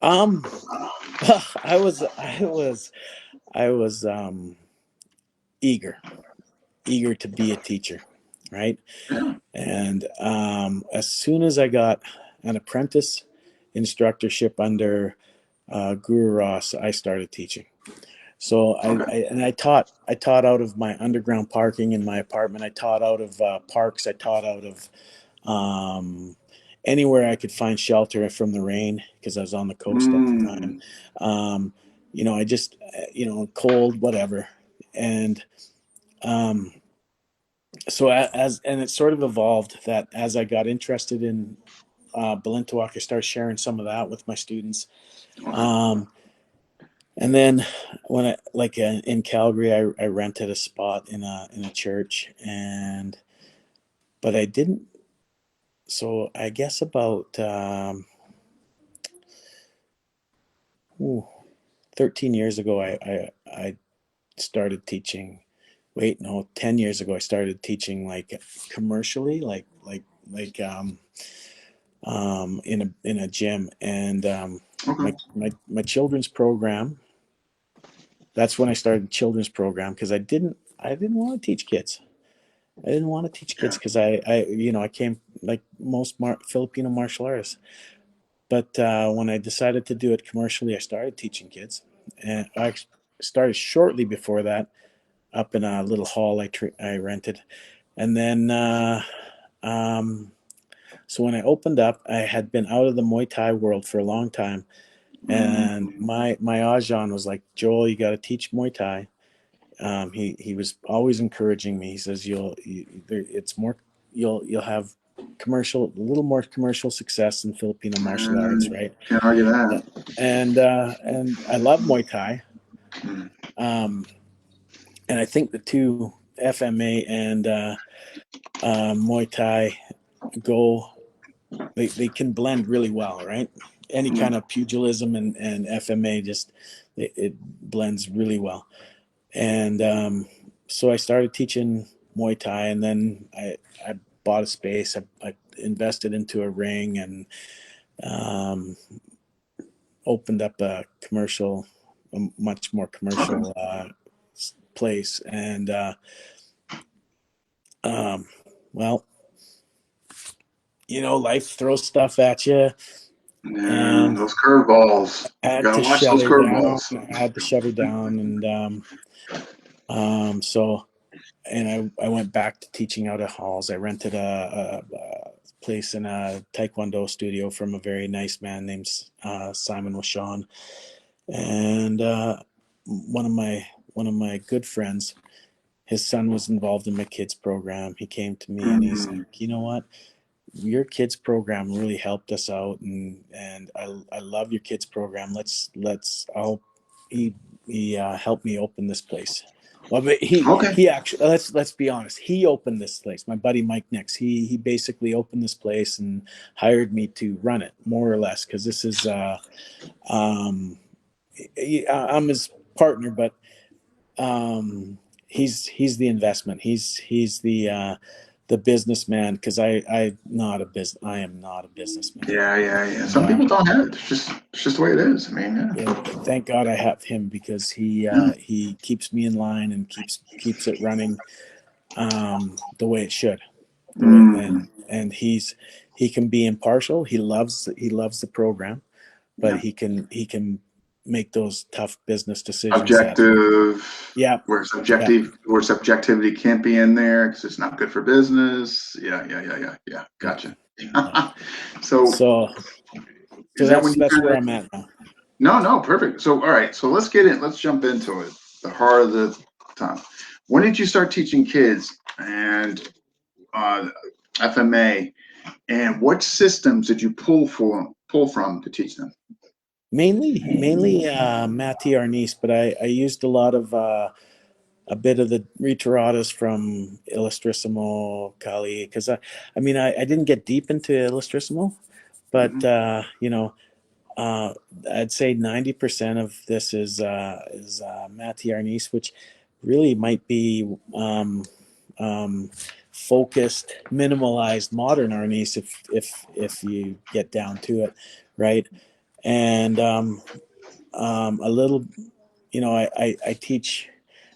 Um, I was eager, eager to be a teacher, right?
Yeah.
And as soon as I got an apprentice instructorship under Guru Ross, I started teaching. So
Okay.
I taught out of my underground parking in my apartment. I taught out of parks. I taught out of um, anywhere I could find shelter from the rain because I was on the coast at the time.
Mm,
Um, I just cold, whatever, and um, so as and it sort of evolved that as I got interested in Balintawak, I started sharing some of that with my students.
okay.
Um, and then when I like in Calgary, I rented a spot in a church, and but I didn't. So I guess about ooh, 13 years ago, I started teaching. Wait, no, 10 years ago, I started teaching like commercially, in a gym, and
Okay.
my children's program. That's when I started children's program because I didn't want to teach kids. I didn't want to teach
Yeah.
kids because I came like most Filipino martial artists. But when I decided to do it commercially, I started teaching kids, and I started shortly before that up in a little hall I rented, and then um, so when I opened up, I had been out of the Muay Thai world for a long time, and
Mm,
my Ajahn was like, Joel, you got to teach Muay Thai. He was always encouraging me. He says it's more you'll have a little more commercial success in Filipino martial arts, right?
can't argue that.
And I love Muay Thai.
Mm,
Um, and I think the two FMA and Muay Thai go they can blend really well, right? Any kind
mm,
of pugilism and FMA just it blends really well. And so I started teaching Muay Thai, and then I bought a space. I invested into a ring and um, opened up a much more
okay.
commercial place. And um, well, life throws stuff at you,
Yeah,
and
those curveballs.
I
You
had
gotta
to
watch
shut
those
her down.
curveballs.
I had to shut her down, and so I went back to teaching out of halls. I rented a place in a Taekwondo studio from a very nice man named Simon Washon, and one of my good friends, his son was involved in my kids program. He came to me and he's
Mm,
like, you know what? Your kids program really helped us out, and I love your kids program. Let's I'll he helped me open this place. Well, but
okay.
he actually, let's be honest, he opened this place. My buddy Mike Nix, he basically opened this place and hired me to run it, more or less, because this is um I'm his partner, but he's the investment. He's the businessman, because I am not a businessman.
Yeah, yeah, yeah.
And
Some people don't have it. It's just the way it is. I mean, yeah.
thank God I have him, because
Yeah.
he keeps me in line and keeps it running the way it should. The way
Mm,
and he can be impartial. He loves the program, but
yeah.
he can make those tough business decisions that,
Objective,
yeah, yeah,
where subjectivity can't be in there because it's not good for business. Yeah, yeah, yeah, yeah, yeah.
yeah,
Gotcha.
yeah.
So
So
is that when you
that's
kind
where
of
I'm at now.
no, no, perfect. So all right, so let's jump into it. The heart of the time. when did you start teaching kids and FMA? And what systems did you pull from to teach them?
Mainly Matty Arnis, but I used a lot of a bit of the Ritaradas from Illustrissimo Kali, because I mean I didn't get deep into Illustrissimo, but
Hmm.
uh, I'd say 90% of this is Matty Arnis, which really might be um, focused, minimalized modern Arnis if you get down to it, right? And a little, I teach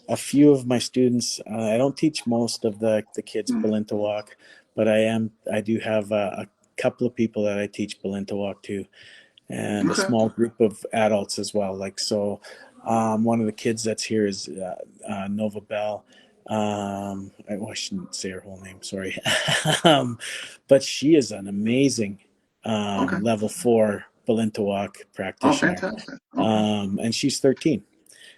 a few of my students. I don't teach most of the kids Balintawak, but I do have a couple of people that I teach Balintawak to, and a
Okay.
small group of adults as well. Like so, one of the kids that's here is Nova Bell. I shouldn't say her whole name. Sorry, but she is an amazing
Okay.
level 4 Balintawak
Oh,
practitioner,
fantastic. Okay.
and she's 13.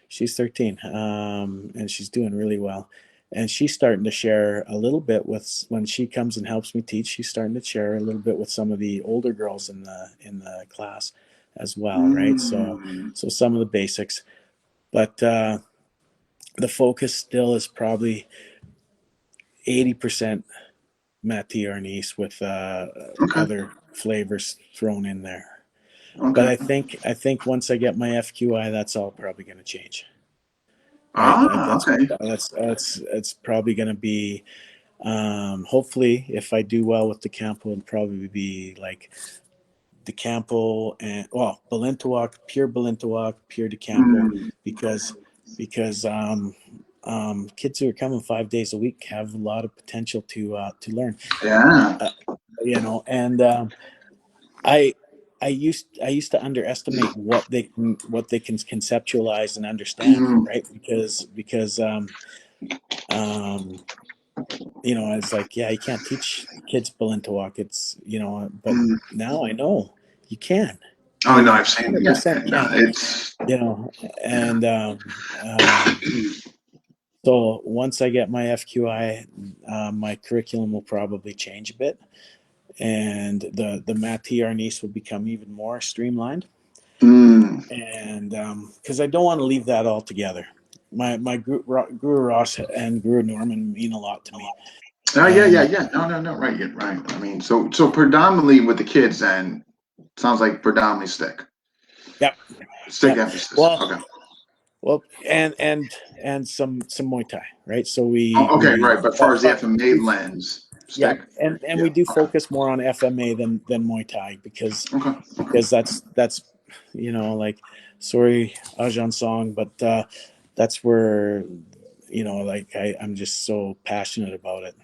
She's 13, and she's doing really well. And she's starting to share a little bit with when she comes and helps me teach. She's starting to share a little bit with some of the older girls in the class as well, right? So
Mm.
so some of the basics, but the focus still is probably 80% Mati Arnis with
Okay.
other flavors thrown in there. But
Okay.
I think once I get my FQI, that's all probably going to change, right?
Ah, okay.
That's probably going to be hopefully if I do well with the Campo, it'll probably be like the Campo and well pure Balintawak, pure de Campo,
Mm.
because kids who are coming 5 days a week have a lot of potential to learn,
Yeah.
uh, and I I used to underestimate what they can conceptualize and understand,
Mm.
right? Um, it's like, yeah, you can't teach kids Balintawak. But
Mm.
now I know you can.
Oh no,
You
I've seen. Yeah.
100%
No,
can.
it's. Yeah.
And so once I get my FQI, my curriculum will probably change a bit, and the math TR will become even more streamlined.
Mm.
And because I don't want to leave that all together. My Guru Ross and Guru Norman mean a lot to me,
Oh yeah, yeah,
and
yeah. No, no, no. Right, yeah, right. I mean, so predominantly with the kids, then sounds like predominantly
yeah,
stick
yeah.
emphasis.
Well,
Okay.
well, and some Muay Thai, right? So
Oh, okay,
we
right. But far
but
as the
but
FMA
we
lens,
yeah,
stick.
and we
Yeah.
do
Okay.
focus more on FMA than Muay Thai because
Okay. Okay.
because that's like, sorry Ajahn Song, but that's where like I'm just so passionate about it.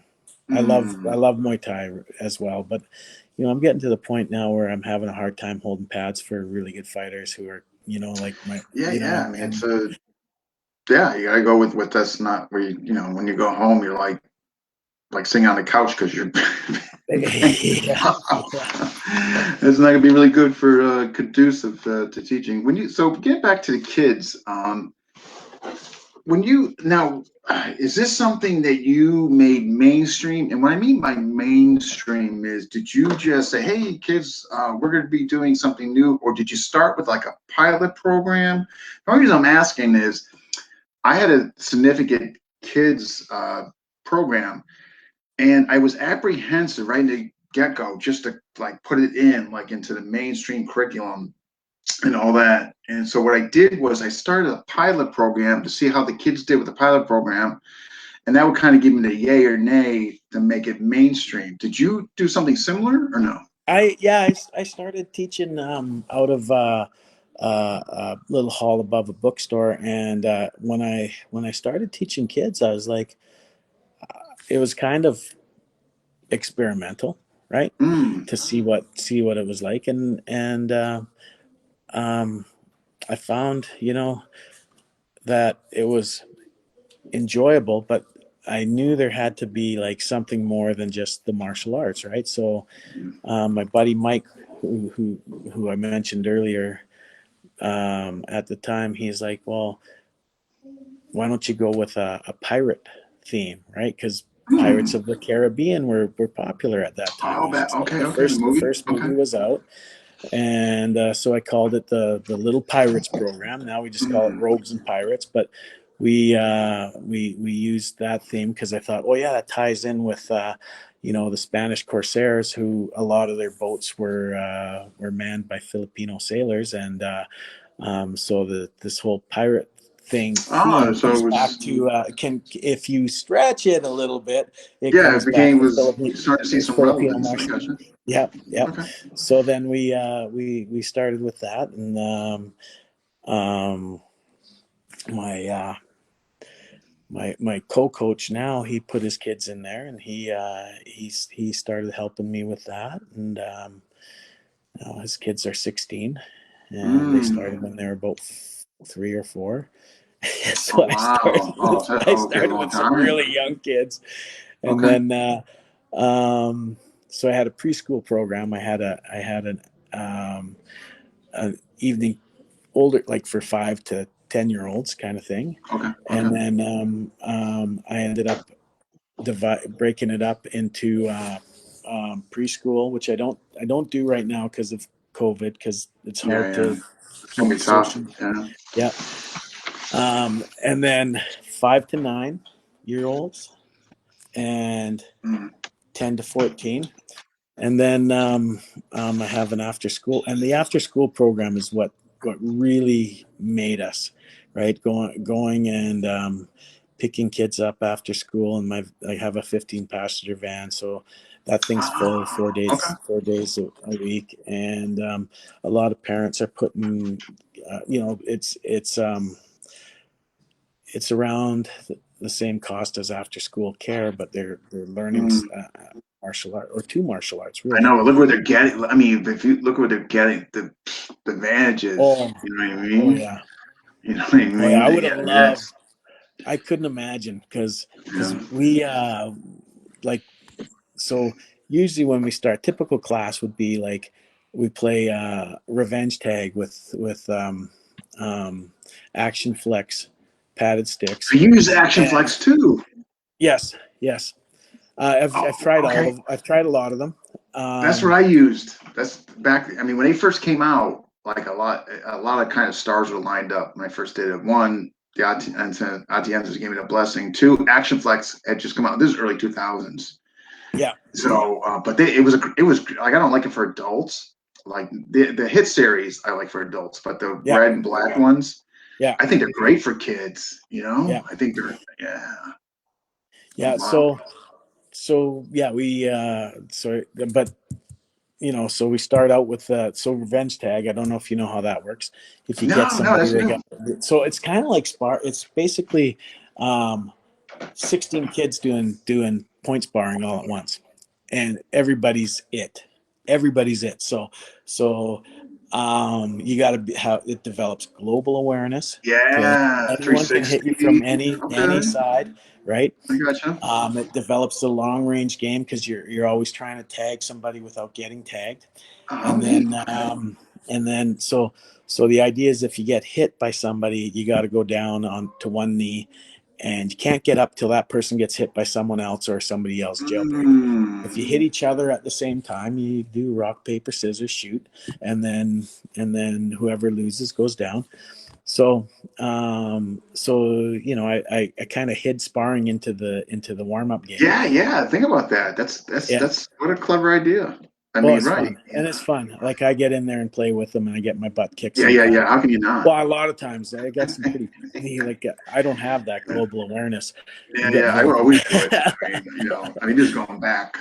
I
Mm.
love Muay Thai as well, but I'm getting to the point now where I'm having a hard time holding pads for really good fighters who are like my
Yeah, yeah. I mean, it's
and
a yeah. You gotta go with that's not where when you go home, you're like sitting on the couch because you're.
yeah, yeah.
It's not gonna be really good for conducive to teaching. Get back to the kids. When you now, is this something that you made mainstream? And what I mean by mainstream is, did you just say, "Hey, kids, we're going to be doing something new," or did you start with like a pilot program? The only reason I'm asking is, I had a significant kids program, and I was apprehensive right in the get go just to like put it in like into the mainstream curriculum and all that. And so what I did was I started a pilot program to see how the kids did with the pilot program, and that would kind of give me the yay or nay to make it mainstream. Did you do something similar or no?
I started teaching out of a little hall above a bookstore, and when I started teaching kids, I was like, it was kind of experimental, right?
Mm.
To see what it was like, and um, I found that it was enjoyable, but I knew there had to be like something more than just the martial arts, right? So my buddy Mike, who I mentioned earlier, at the time, he's like, well, why don't you go with a pirate theme, right? Because Pirates
Hmm.
of the Caribbean were popular at that time.
Oh,
It was
that
just like
okay,
the
okay. The
first
movie. Okay.
movie was out, and so I called it the Little Pirates program. Now we just call it
Hmm.
Rogues and Pirates, but we used that theme because I thought, oh yeah, that ties in with the Spanish Corsairs, who a lot of their boats were manned by Filipino sailors, and so this whole pirate
Oh,
theme
so
comes
it
back
was.
to can if you stretch it a little bit, it
Yeah,
comes
it
back
became
to
was. You started to see some
Filipino
relevance. I
martial.
gotcha.
Yep, yep.
Okay.
So then we started with that, and um, my my co-coach now, he put his kids in there, and he started helping me with that, and now his kids are 16, and they started
Mm.
when they were about 3 or 4.
Oh
So
wow. Oh, so,
I
oh, okay, a
started
long
with some
time.
really young kids, and
Okay.
then so I had a preschool program. I had an evening older, like for 5 to 10 year olds kind of thing,
Okay. Okay.
and then I ended up breaking it up into preschool, which I don't do right now because of COVID, because it's
Yeah,
hard
yeah.
to
It's gonna
keep
be tough.
social.
Yeah.
Yeah. And then 5 to 9 year olds and
Mm.
10 to 14. And then I have an after school, and the after school program is what really made us, right? Going and picking kids up after school, and I have a 15 passenger van, so that thing's full
Ah,
four
okay.
days 4 days a week, and a lot of parents are putting, it's around the same cost as after school care, but they're learning
Mm.
martial art, or two martial arts
I
really.
know. Look what they're getting. I mean, if you look what they're getting, the advantages.
Oh,
You know what I
oh
mean?
yeah,
You know what I
oh yeah.
mean?
I would
Yeah.
have loved.
Yes.
I couldn't imagine because
Yeah.
we like so usually when we start, typical class would be like we play revenge tag with um, action flex padded
I
sticks,
use Action
and
Flex too.
yes, yes. I've
Oh,
tried
okay.
I've tried a lot of them.
That's what I used. That's back. I mean, when they first came out, like a lot of kind of stars were lined up when I first did it. One, the Atienza gave me the blessing. Two, Action Flex had just come out. This is early 2000s.
Yeah,
So, but it was like I don't like it for adults. Like the hit series, I like for adults, but the
yeah,
red and black ones,
yeah,
I think they're great for kids.
yeah,
I think they're yeah.
yeah.
Wow.
So yeah, but so we start out with so revenge tag. I don't know if you know how that works. If you get
No, no,
somebody,
that's
they
new.
got, so it's kind of like spar. It's basically um, 16 kids doing point sparring all at once, and everybody's it. So you got to be how it develops global awareness, because
Yeah,
anyone can hit you
360.
from any
Okay,
side, right?
I gotcha.
It develops the long range game because you're always trying to tag somebody without getting tagged,
Oh,
and
neat.
then
Okay.
so the idea is, if you get hit by somebody, you got to go down on to one knee, and you can't get up till that person gets hit by someone else or somebody else jailbreak. If you hit
Mm.
each other at the same time, you do rock paper scissors shoot, and then whoever loses goes down. So I kind of hid sparring into the warm up game.
Yeah, yeah. Think about that.
Yeah.
That's what a clever idea. I
Well,
mean,
it's
right?
fun, and it's fun. Like, I get in there and play with them, and I get my butt kicked
Yeah, yeah,
sometimes.
yeah. How can you not?
Well, a lot of times I got some pretty, like, I don't have that global awareness.
Yeah,
I'm
yeah.
getting
I would
really.
always do it. Just going back.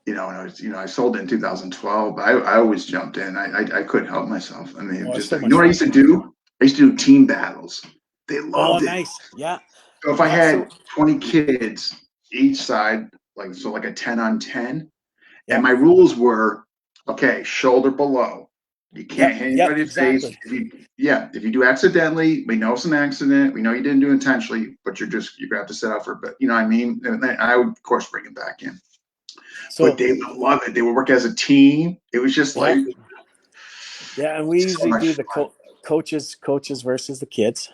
And I sold it in 2012. I always jumped in. I couldn't help myself. I mean,
Oh, it's
just
so
you know
much
what I
fun.
used to do? I used to do team battles. They
Oh,
loved it.
nice. Yeah,
So if I
yeah.
had
So
20 kids each side, like a 10 on 10, and
yeah,
my rules were, okay, shoulder below. You
yeah,
can't hit
yeah.
anybody's face.
Exactly.
If you do accidentally, we know it's an accident. We know you didn't do it intentionally, but you're gonna have to sit out for a bit. You know what I mean? And then I would, of course, bring it back in. But
So
they would love it. They would work as a team. It was just
yeah,
like
yeah. And we
so
usually
much
do the
fun.
coaches versus the kids.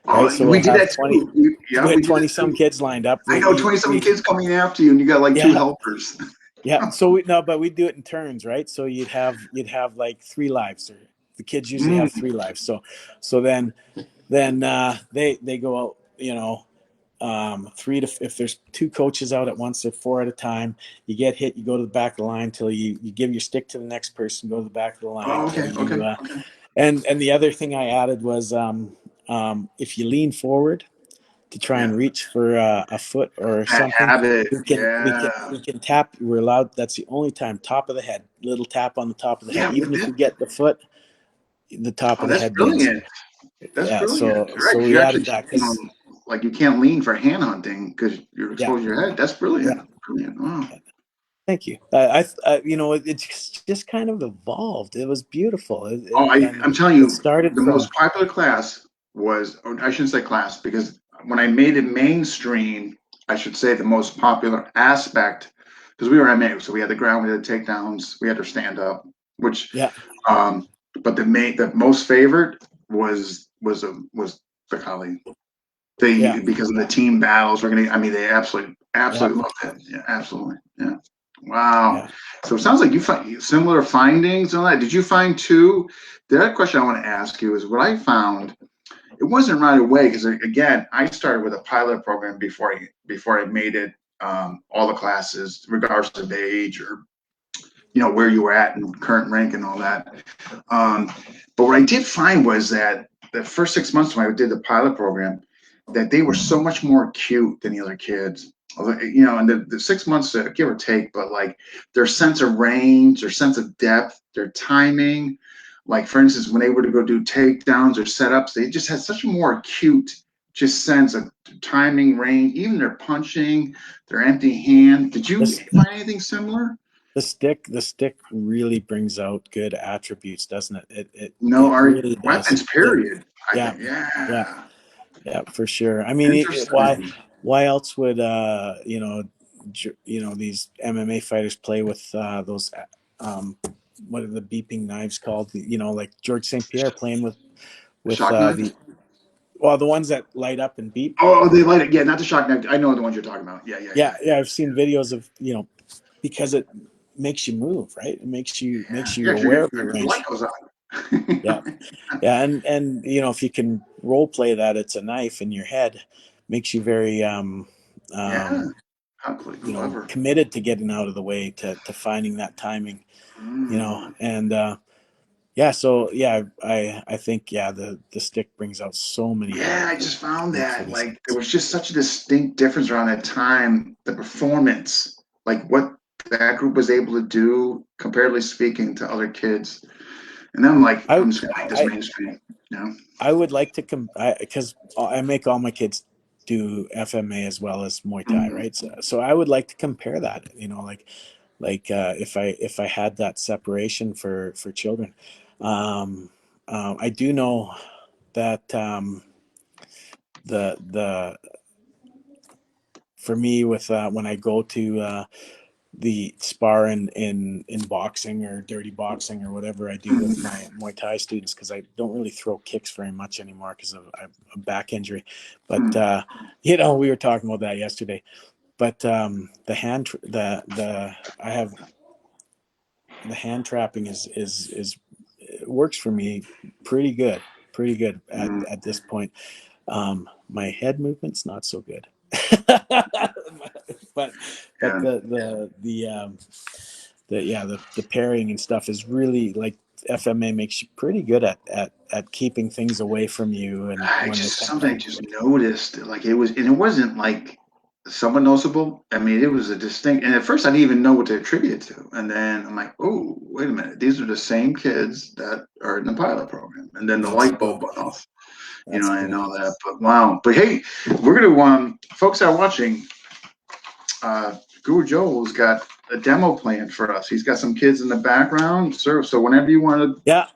right?
Oh,
So
we
we'll
did
have
that
20,
too. Yeah,
we had
we did
20
it
some
too.
kids lined up.
I know 20 some
We
kids coming after you, and you got like two
yeah,
helpers.
yeah. So we no, but we do it in turns, right? So you'd have like 3 lives, or the kids usually have
Mm.
3 lives. So then they go out, 3 to, if there's 2 coaches out at once, or 4 at a time. You get hit, you go to the back of the line till you give your stick to the next person, go to the back of the line
Oh,
till
okay, okay,
you
okay.
and the other thing I added was, if you lean forward to try
Yeah,
and reach for a foot or
bad
something,
habit.
we can we can
Yeah,
we can tap. We're allowed. That's the only time. Top of the head, little tap on the top of the head.
yeah.
Even if you get the foot, the top
Oh,
of the
that's
head wins.
brilliant. That's
Yeah.
brilliant.
So
Right, 'cause
we
you actually
added that
cheating
because
on, like, you can't lean for hand hunting because you're
yeah,
exposing your head. That's
yeah.
brilliant. Brilliant. Wow.
Thank you. It just kind of evolved. It was beautiful,
Oh,
and
I'm telling
it
you,
started
the
from
most popular class was, or I shouldn't say class, because when I made it mainstream, I should say the most popular aspect, because we were MA, so we had the ground, we had the takedowns, we had to stand up, which,
yeah,
um, but the most favorite was the collie.
yeah,
They, because of the team battles, I mean, they
yeah,
absolutely loved it. Yeah, absolutely. Yeah. Wow.
yeah.
So it sounds like you find similar findings on that. Did you find too? The other question I want to ask you is what I found. It wasn't right away because, again, I started with a pilot program before I made it, all the classes, regardless of age or where you were at and current rank and all that. Um, but what I did find was that the first 6 months when I did the pilot program, that they were so much more acute than the other kids. And the 6 months, give or take, but like their sense of range, their sense of depth, their timing. Like for instance, when they were to go do takedowns or setups, they just had such a more acute just sense of timing, range, even their punching, their empty hand. Did you
This
find anything similar?
the stick really brings out good attributes, doesn't it?
No,
It
our
really does.
weapons, period. I
Yeah,
think,
yeah,
yeah.
yeah, for sure. I mean,
Interesting.
why else would these MMA fighters play with those what are the beeping knives called? Like George St. Pierre playing with
Shock knife?
the ones that light up and beep.
Oh, they light it. Yeah, not the shock knife. I know the ones you're talking about. Yeah, yeah,
Yeah,
yeah,
yeah. I've seen videos of because it makes you move, right? It makes
yeah.
you
Because
aware of your
the light
range.
goes on.
Yeah, yeah, and if you can role play that it's a knife in your head, makes you very
Yeah,
um,
clever.
committed to getting out of the way, to finding that timing,
Mm.
and yeah, so yeah, I think yeah, the stick brings out so many
Yeah, I just found
attributes for
that
these
like there
kids.
was just such a distinct difference around that time, the performance, like what that group was able to do, comparatively speaking, to other kids. And then I'm like,
I
I'm just gonna make this
I
mainstream. You know?
I would like to because I make all my kids do FMA as well as Muay Thai,
Mm.
right? So I would like to compare that, if I had that separation for children. Um, I do know that the for me with when I go to the spar in boxing or dirty boxing or whatever I do with
Mm.
my Muay Thai students, because I don't really throw kicks very much anymore because of a back injury. But
Mm.
we were talking about that yesterday. But the hand the I have the hand trapping is it works for me pretty good
Mm.
at this point. My head movement's not so good. but but
Yeah.
the parrying and stuff is really like FMA makes you pretty good at keeping things away from you, and
I
when they
just
come
something I
down
just
to it.
noticed, like it was, and it wasn't like somewhat noticeable. I mean, it was a distinct, and at first I didn't even know what to attribute it to. And then I'm like, oh, wait a minute, these are the same kids that are in the pilot program. And then the
That's
light bulb
cool.
went off,
That's
and
cool.
all that. But wow. But hey, we're gonna folks that are watching, Guru Joel's got a demo planned for us. He's got some kids in the background, sir. So whenever you want to
Yeah.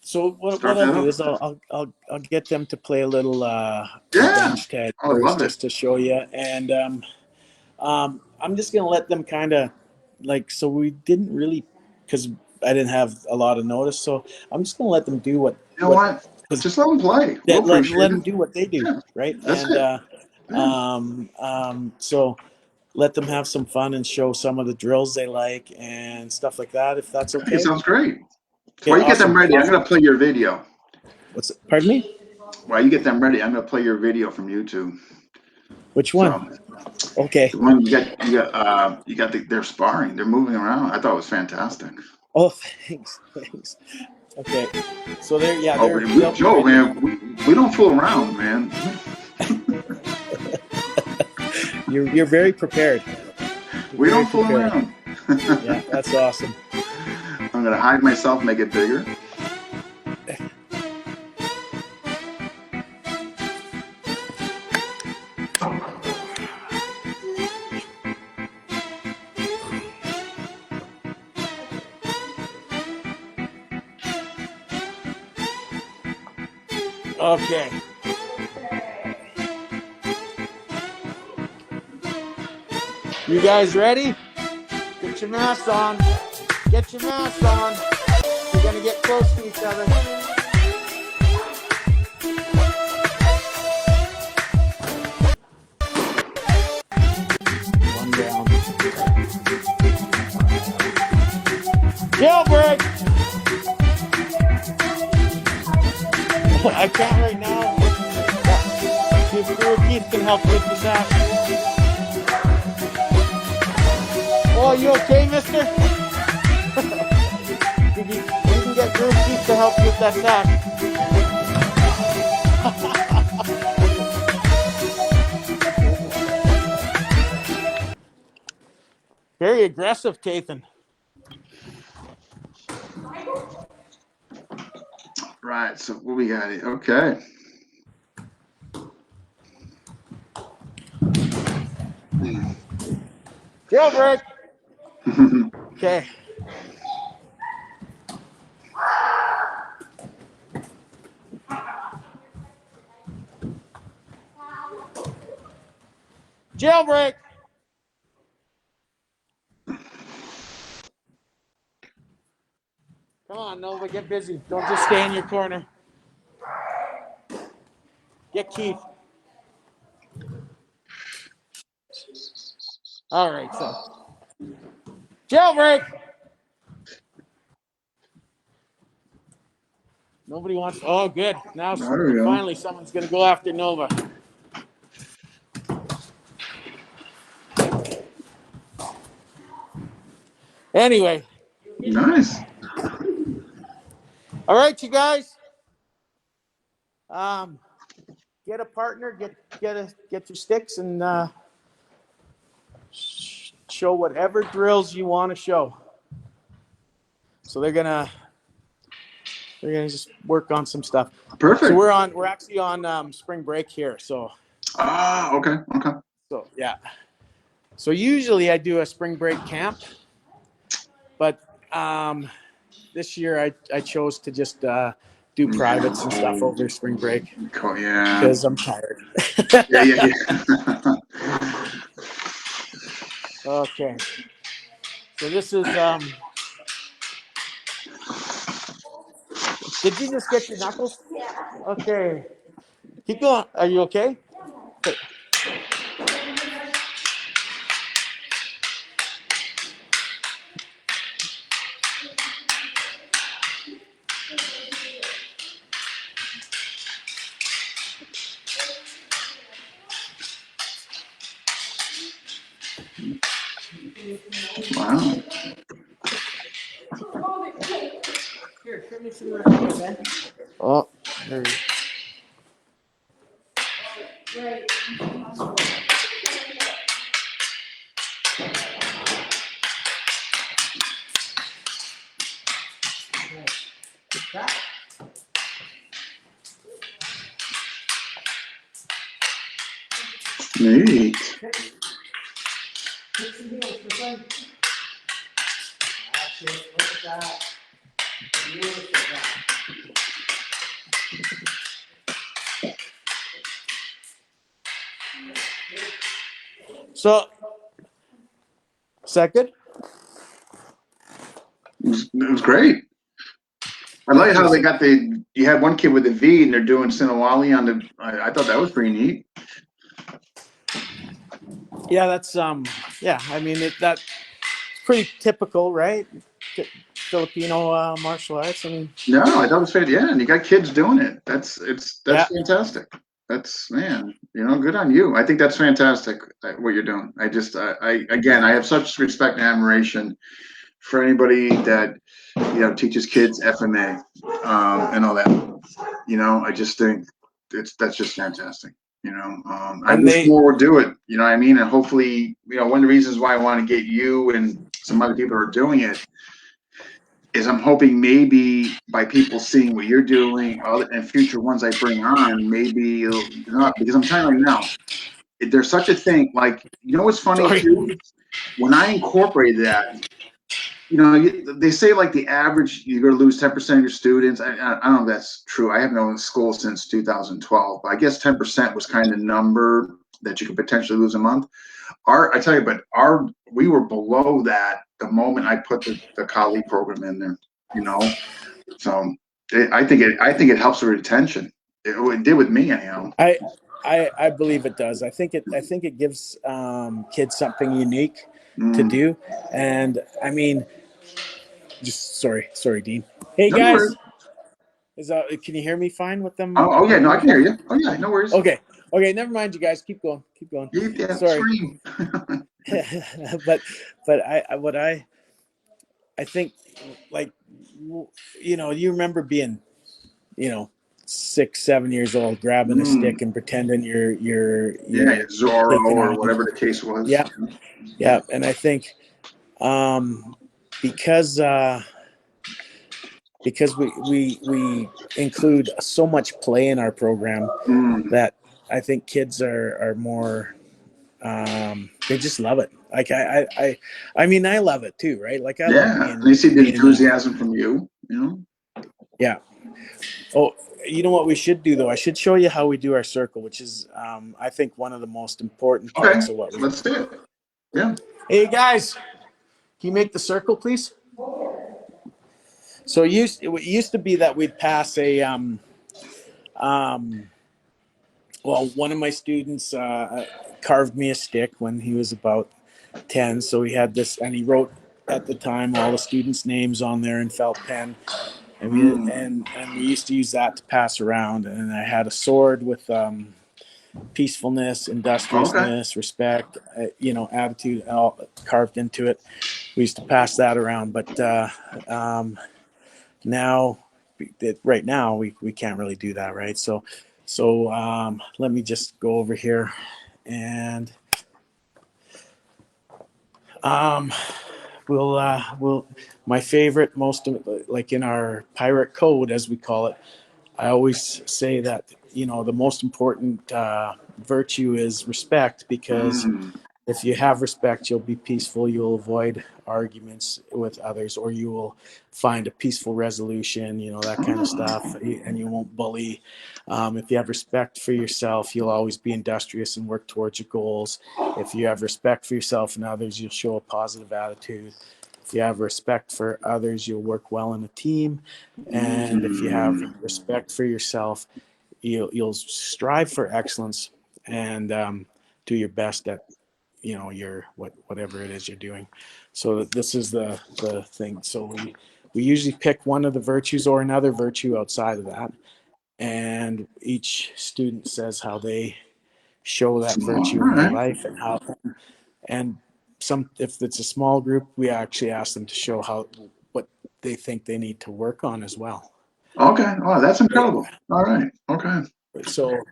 So what
start
I'll
that
do
up.
is I'll get them to play a little
Yeah.
bench tag
I would
first,
love it.
just to show you, and I'm just gonna let them kind of so we didn't really, because I didn't have a lot of notice, so I'm just gonna let them do what
You know what? Just let them play. We'll
That let
appreciate
them
it.
do what they do,
Yeah,
right?
that's
And
it. Yeah.
so let them have some fun and show some of the drills they like and stuff like that, if that's
It
okay.
sounds great.
Okay,
While you get them
awesome.
ready, I'm going to play your video.
What's it? Pardon me?
While you get them ready, I'm going to play your video from YouTube.
Which one?
So
Okay.
the one they're sparring. They're moving around. I thought it was fantastic.
Oh, thanks. Thanks. Okay. So
Oh,
they'll be
Joe,
ready.
man, we don't fool around, man.
You're very prepared. You're
We
very
don't fool
prepared.
around.
Yeah, that's awesome.
I'm going to hide myself, make it bigger.
Okay. You guys ready? Get your masks on. Get your masks on. We're gonna get close to each other. One down. Jailbreak! I can't right now. If Guro Keith can help with the sash. Oh, you okay, mister? We can get Guro Keith to help with that sash. Very aggressive, Tathan.
Right, so what we got here? Okay.
Jailbreak! Okay. Jailbreak! Come on, Nova, get busy. Don't just stay in your corner. Get Keith. All right, so. Jailbreak! Nobody wants. Oh, good. Now,
There we go.
finally, someone's going to go after Nova. Anyway.
Nice.
All right, you guys. Get a partner. Get your sticks and show whatever drills you want to show. So they're gonna just work on some stuff.
Perfect.
So we're actually on spring break here. So.
Okay.
So yeah. So usually I do a spring break camp, but this year I chose to just do privates and stuff over spring break
Yeah.
because I'm tired.
Yeah.
Okay. So this is did you just get your knuckles? Yeah. Okay. Keep going. Are you okay? Okay.
Wow.
Here, show me some of man. Oh, there you go. Right.
Neat.
So, second.
It was great. I like how they got you had one kid with a V and they're doing Sinawali on the, I thought that was pretty neat.
Yeah, that's yeah. I mean, that's pretty typical, right? Filipino martial arts. I mean,
No, I thought it was fantastic. Yeah, and you got kids doing it. That's
yeah.
fantastic. That's, man, good on you. I think that's fantastic what you're doing. I again, I have such respect and admiration for anybody that teaches kids FMA and all that. I just think that's just fantastic. I
And
wish
they,
more would do it. You know what I mean? And hopefully, one of the reasons why I want to get you and some other people who are doing it is I'm hoping maybe by people seeing what you're doing and future ones I bring on, maybe not, because I'm telling you right now, there's such a thing. Like, what's funny
sorry.
too? When I incorporated that, they say like the average, you're going to lose 10% of your students. I don't know if that's true. I haven't known school since 2012, but I guess 10% was kind of the number that you could potentially lose a month. I tell you, but we were below that the moment I put the Kali program in there, So I think it helps with retention. It did with me anyhow.
I believe it does. I think it gives kids something unique to
Mm.
do. And I mean, just sorry, Dean. Hey
No
guys,
worries.
can you hear me fine with them?
Oh yeah, no, I
Ringing
can hear
back?
you. Oh yeah, no worries.
Okay, never mind, you guys. Keep going.
Yeah,
Sorry.
scream.
but I think, like, you remember being, 6, 7 years old, grabbing a
Mm.
stick and pretending
Yeah,
you're
Zorro
taking
or
on.
whatever the case was.
Yeah, yeah, and I think because we include so much play in our program
Mm.
that I think kids are more they just love it. Like I mean, I love it too, right? Like I love
Yeah, and you see the
being
enthusiasm from you.
yeah. Oh, you know what we should do though? I should show you how we do our circle, which is I think one of the most important
Okay,
parts of what we
let's see
do.
it. Yeah.
Hey guys, can you make the circle, please? So it used to be that we'd pass a um, well, one of my students carved me a stick when he was about 10. So he had this, and he wrote at the time all the students' names on there in felt pen. And
Mm.
we used to use that to pass around. And I had a sword with peacefulness,
Okay.
industriousness, respect, attitude all carved into it. We used to pass that around, but now, right now, we can't really do that, right? So let me just go over here and um, we'll my favorite, most like in our pirate code, as we call it. I always say that the most important virtue is respect, because
Mm.
if you have respect, you'll be peaceful. You'll avoid arguments with others, or you will find a peaceful resolution, that kind of stuff,
Oh.
and you won't bully. If you have respect for yourself, you'll always be industrious and work towards your goals. If you have respect for yourself and others, you'll show a positive attitude. If you have respect for others, you'll work well in a team. And if you have
Mm.
respect for yourself, you'll strive for excellence and do your best at your whatever it is you're doing. So this is the thing. So we usually pick one of the virtues or another virtue outside of that, and each student says how they show that
All
virtue in their
right.
life, and some, if it's a small group, we actually ask them to show what they think they need to work on as well.
Okay. Oh, that's incredible. All right. Okay.
So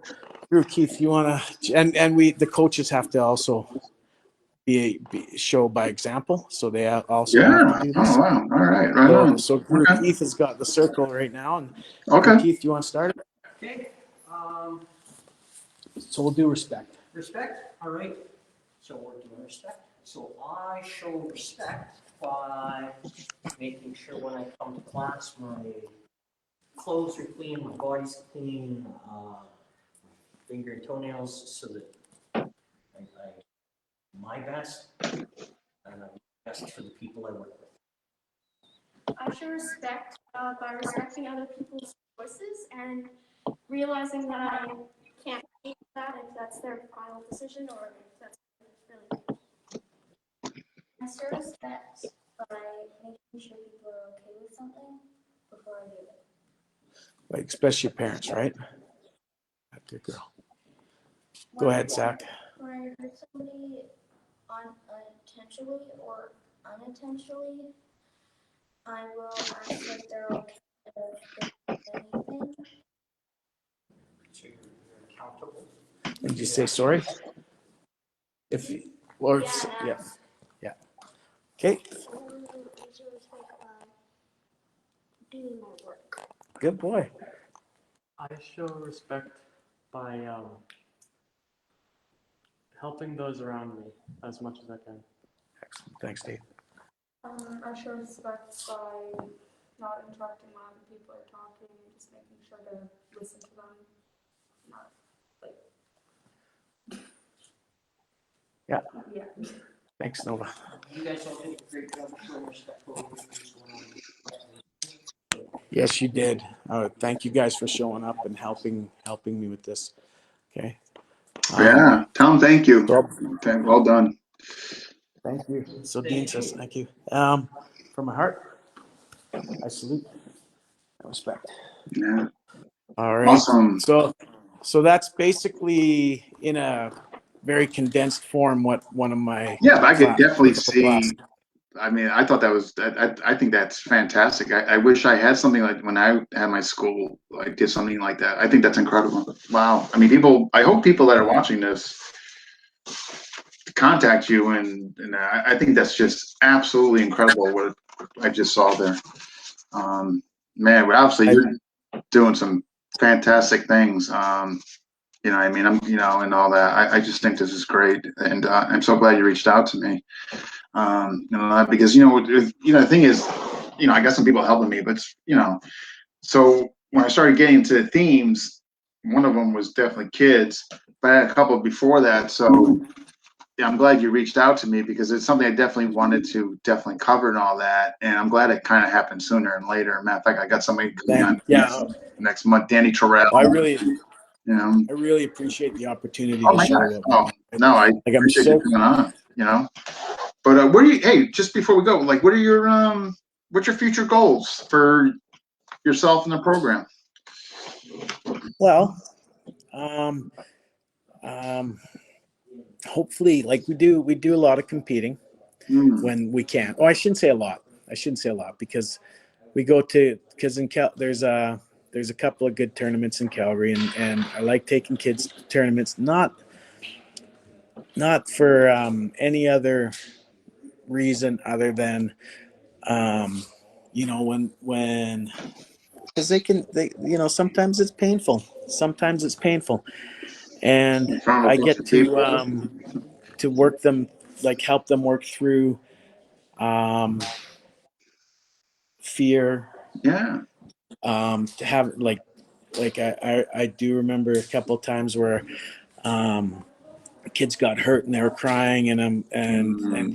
Keith, you want to, and the coaches have to also show by example, so they also have to
Yeah.
do
Oh
this.
wow. All right. Right
So
on.
Guru
Okay.
Keith has got the circle right now, and Guru
Okay.
Keith, you want to start it?
Okay. Um,
So we'll do respect.
respect. All right. So we're doing respect. So I show respect by making sure when I come to class, my clothes are clean, my body's clean, finger and toenails, so that I my best and I'm best for the people I work with.
show respect by respecting other people's choices and realizing that I can't change that if that's their final decision or if that's really.
I show respect by making sure people are okay with something before I do it.
Like, especially your parents, right? Good girl. Go ahead, Zach.
When I hurt somebody unintentionally or unintentionally, I will ask if they're okay with anything.
So you're accountable.
Did you say sorry? If or yeah, yeah. Okay,
Doing my work.
good boy.
I show respect by helping those around me as much as I can.
Excellent. Thanks, Dave.
I show respect by not interrupting when other people are talking and just making sure to listen to them. Not like.
Yeah.
Yeah.
Thanks, Nova.
You guys all did a great job showing respect for all the things going on.
Yes, you did. Thank you guys for showing up and helping me with this. Okay.
Yeah, Tom, thank you.
So,
Okay, well done.
thank you. So Dean says thank you. From my heart, I salute and respect.
Yeah,
All right.
awesome.
So that's basically in a very condensed form what one of my
Yeah, but I could definitely
typical class.
see. I mean, I thought that was. I think that's fantastic. I wish I had something like when I had my school. I did something like that. I think that's incredible. Wow. I mean, people. I hope people that are watching this contact you, and I think that's just absolutely incredible what I just saw there. Man, well, obviously you're doing some fantastic things. You know, I mean, and all that. I just think this is great, and I'm so glad you reached out to me. Because the thing is, I got some people helping me, but so when I started getting into themes, one of them was definitely kids, but I had a couple before that. So yeah, I'm glad you reached out to me because it's something I definitely wanted to definitely cover and all that, and I'm glad it kind of happened sooner and later. Matter of fact, I got somebody coming on next month, Danny Terrell.
I really appreciate the opportunity
Oh
to
my
share
gosh!
what we
Oh
do.
no, I
Like, I'm
appreciate
so
you coming on. But where do you? Hey, just before we go, like, what are your what's your future goals for yourself and the program?
well. Um, um, hopefully, like we do a lot of competing
Mm,
when we can. Oh, I shouldn't say a lot. Because we go to in Cal there's a couple of good tournaments in Calgary, and I like taking kids to tournaments, not for any other reason other than when because sometimes it's painful, and
in front of a
I
bunch
get
of people.
to work them, like help them work through fear,
Yeah.
to have I do remember a couple of times where kids got hurt and they were crying,
Mm,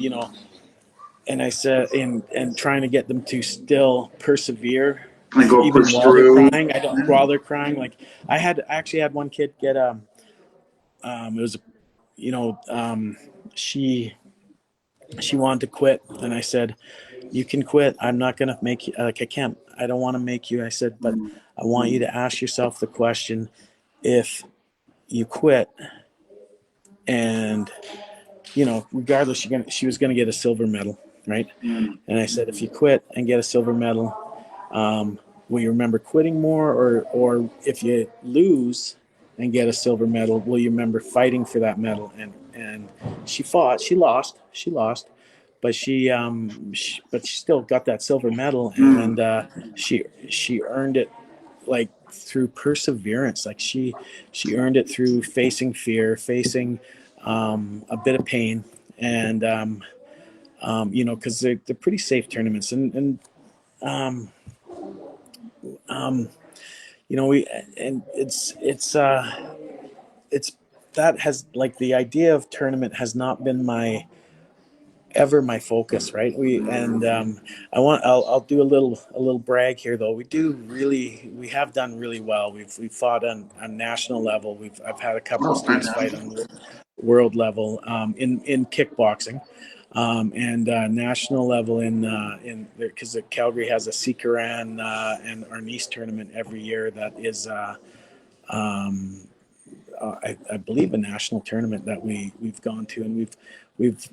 and I said, and trying to get them to still persevere
and go
even
push
while they're
through.
crying. I don't While they're crying, like I actually had one kid get it was she wanted to quit, and I said, you can quit. I'm not gonna make you, like, I don't want to make you. I said, but I want you to ask yourself the question: if you quit, and regardless, she was gonna get a silver medal, right?
Mm,
And I said, if you quit and get a silver medal, will you remember quitting more, or if you lose and get a silver medal, will you remember fighting for that medal? And she fought. She lost, but but she still got that silver medal,
mm,
and she earned it, like, through perseverance. Like, she earned it through facing fear, facing a bit of pain, and because they're pretty safe tournaments, and um, um, we and it's that has, like, the idea of tournament has not been my ever my focus, right? I'll do a little brag here though. We have done really well. We've fought on national level. I've had a couple of
Oh,
students fight
fantastic.
on world level in kickboxing, and national level in because Calgary has a Sikaran and Arnis tournament every year that is um, I believe a national tournament that we've gone to, and we've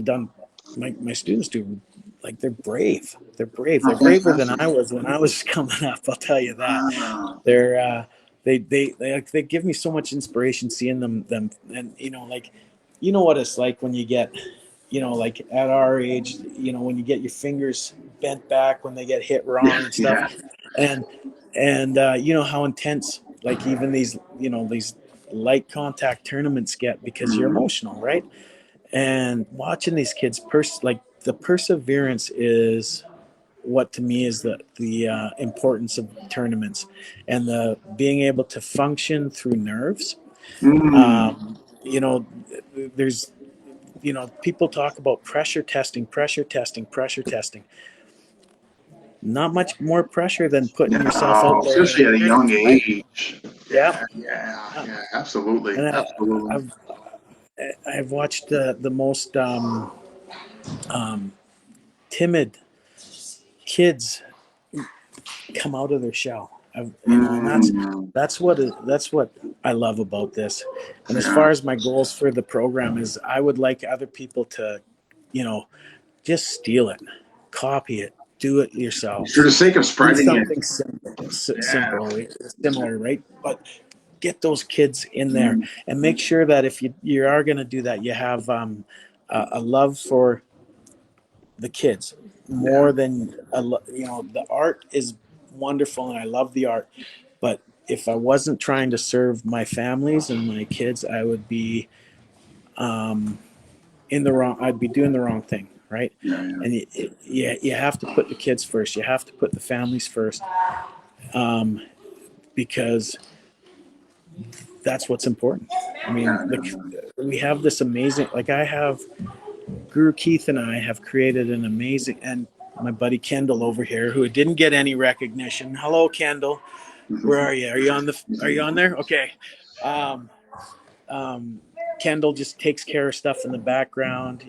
done. My students do, like, they're brave. They're brave.
Oh,
They're braver than
fantastic.
I was when I was coming up. I'll tell you that.
Wow.
They're they give me so much inspiration seeing them, and like, what it's like when you get, like at our age, when you get your fingers bent back when they get hit
Yeah,
wrong and stuff,
yeah.
and how intense, like, even these light contact tournaments get, because you're
Mhm.
emotional, right? And watching these kids, like, the perseverance is what to me is the importance of tournaments, and the being able to function through nerves.
Mm.
There's people talk about pressure testing. Not much more pressure than putting yourself
No,
out there
especially
and
at a
learning,
young
right?
age.
Yeah.
Yeah, yeah,
Uh,
yeah, absolutely,
and
absolutely.
I've I've watched the most um, timid kids come out of their shell. And
Mm.
that's what I love about this. And as
Yeah.
far as my goals for the program is, I would like other people to, you know, just steal it, copy it, do it
For
yourselves.
the sake of
Do
spreading it.
something
Yeah.
simple, similar, right? But get those kids in there,
Mm.
and make sure that if you are going to do that, you have a love for the kids
Yeah.
more than the art is wonderful, and I love the art, but if I wasn't trying to serve my families and my kids, I would be um, I'd be doing the wrong thing, right?
Yeah. Yeah.
And you have to put the kids first. You have to put the families first, um, because that's what's important. I
Yeah.
mean,
Yeah.
we have this amazing, like, I have Guru Keith and I have created an amazing, and my buddy Kendall over here, who didn't get any recognition. Hello, Kendall. Where are you? Are you on there? Okay. Um, Kendall just takes care of stuff in the background.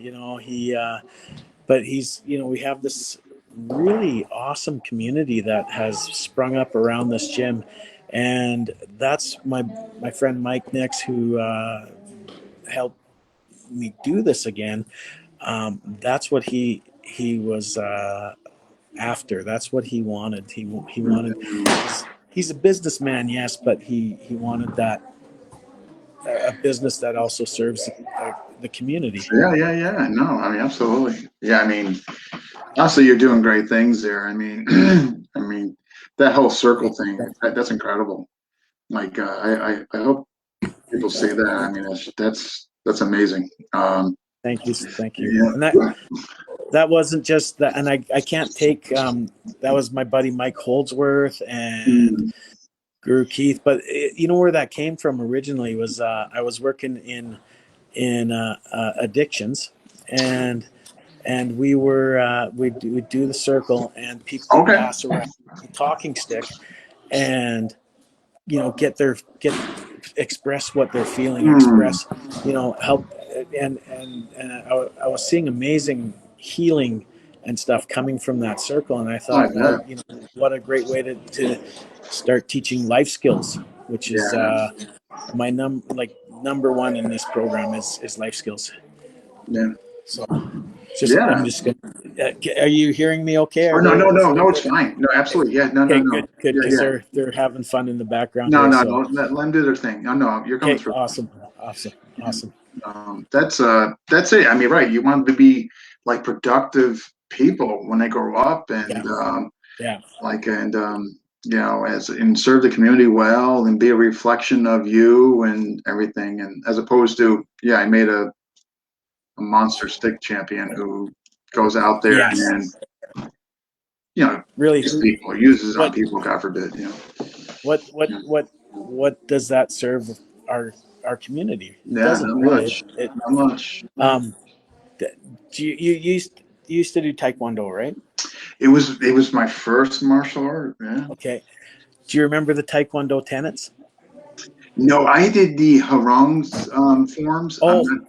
But we have this really awesome community that has sprung up around this gym, and that's my friend Mike Nix, who helped me do this again. That's what he was after. That's what he wanted. He wanted.
Mm.
He's a businessman, yes, but he wanted that, a business that also serves the community.
Yeah. Yeah. Yeah. No, I mean, absolutely. Yeah. I mean, honestly, you're doing great things there. I mean, I mean, that whole circle thing, that's incredible. Like, I hope people see that. I mean, that's amazing.
Thank you.
Yeah.
And that wasn't just that, and I can't take that was my buddy Mike Holdsworth and
Mm.
Guru Keith, but you know where that came from originally was, I was working in addictions, and we'd do the circle, and people would
Okay.
pass around a talking stick, and get express what they're feeling,
Mm.
express, help, I was seeing amazing healing and stuff coming from that circle, and I
I
thought,
bet.
well, what a great way to start teaching life skills, which is
Yeah.
my number one in this program is life skills.
Yeah.
So I'm
Yeah.
just gonna. Are you hearing me? Okay?
Oh,
Are
no,
they?
no,
Is
no,
it
no, it's
okay?
fine. No, absolutely. Yeah. No, no,
Okay,
no.
good,
Yeah.
because
Yeah.
they're having fun in the background
No,
here.
no,
So,
no. Let them do their thing. No, no, you're coming
okay,
through.
awesome.
That's it. I mean, right. You want to be like productive people when they grow up,
Yeah,
and
yeah,
like, and as and serve the community well, and be a reflection of you and everything, and as opposed to, yeah, I made a monster stick champion who goes out there
yes.
and
Really,
hits people or uses it on
what
people, God forbid,
what what
Yeah,
what what does that serve our community? It
yeah,
doesn't,
not
right?
much, not much.
Um, You used to do Taekwondo, right?
It was my first martial art. Yeah.
Okay. Do you remember the Taekwondo tenets?
No, I did the Harong's forms. I'm
Oh,
not.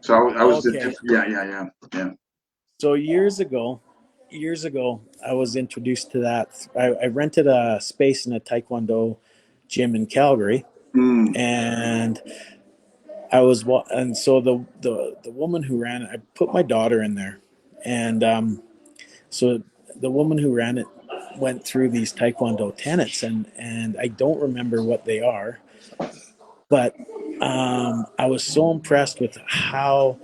So I was the
okay.
yeah.
So years ago, I was introduced to that. I rented a space in a Taekwondo gym in Calgary,
Mm,
and and so the woman who ran it, I put my daughter in there, and so the woman who ran it went through these Taekwondo tenets, and I don't remember what they are, but I was so impressed with how.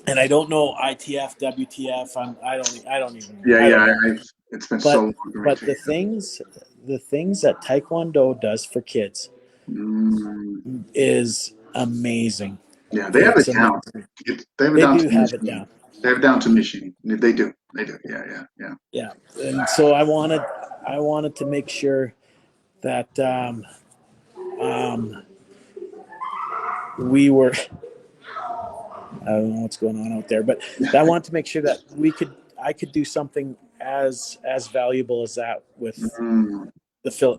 And I don't know ITF, WTF.
yeah,
I
yeah.
don't know.
It's been so
But
long for me
but
too.
the things that Taekwondo does for kids
Mm,
is amazing.
yeah, they have it
It's
down.
amazing.
They have it
They
down to
do
a
have it
machine.
down.
They have it down to a machine. They do. They do. Yeah, yeah.
Yeah. And so I wanted to make sure that um, we were I don't know what's going on out there, but I wanted to make sure that I could do something as valuable as that with
Mm,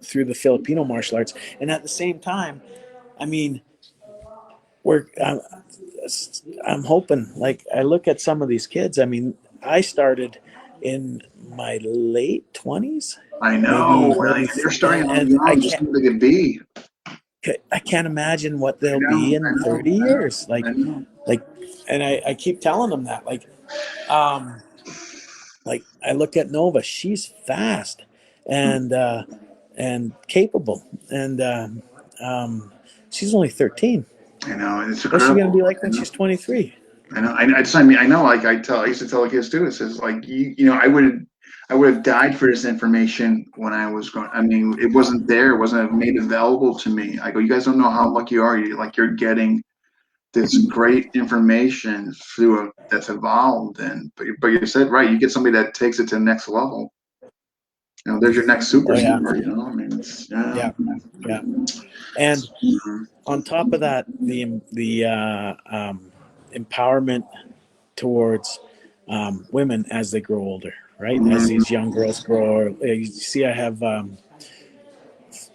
through the Filipino martial arts, and at the same time, I mean, we're I'm hoping. Like I look at some of these kids. I mean, I started in my late 20s,
I know.
maybe,
They're starting out
and
young. Just look at B.
I can't imagine what
I
they'll
know.
be
I
in
know.
30 years.
I know.
Like, and I keep telling them that, um, like I look at Nova, she's fast and capable, and she's only 13.
I know. It's
What's she gonna
incredible.
be like
I
when
know.
she's 23?
I know. I know. Like I used to tell the kids too. It says like I would have died for this information when I was going. I mean, it wasn't there. It wasn't made available to me. I go, you guys don't know how lucky you are. You're getting this great information that's evolved. And but you said right. You get somebody that takes it to the next level. There's your next
Oh yeah,
superstar. I mean, it's yeah.
yeah, yeah. And
Mhm.
on top of that, the empowerment towards women as they grow older, right? As
Mhm.
these young girls grow. You see, I have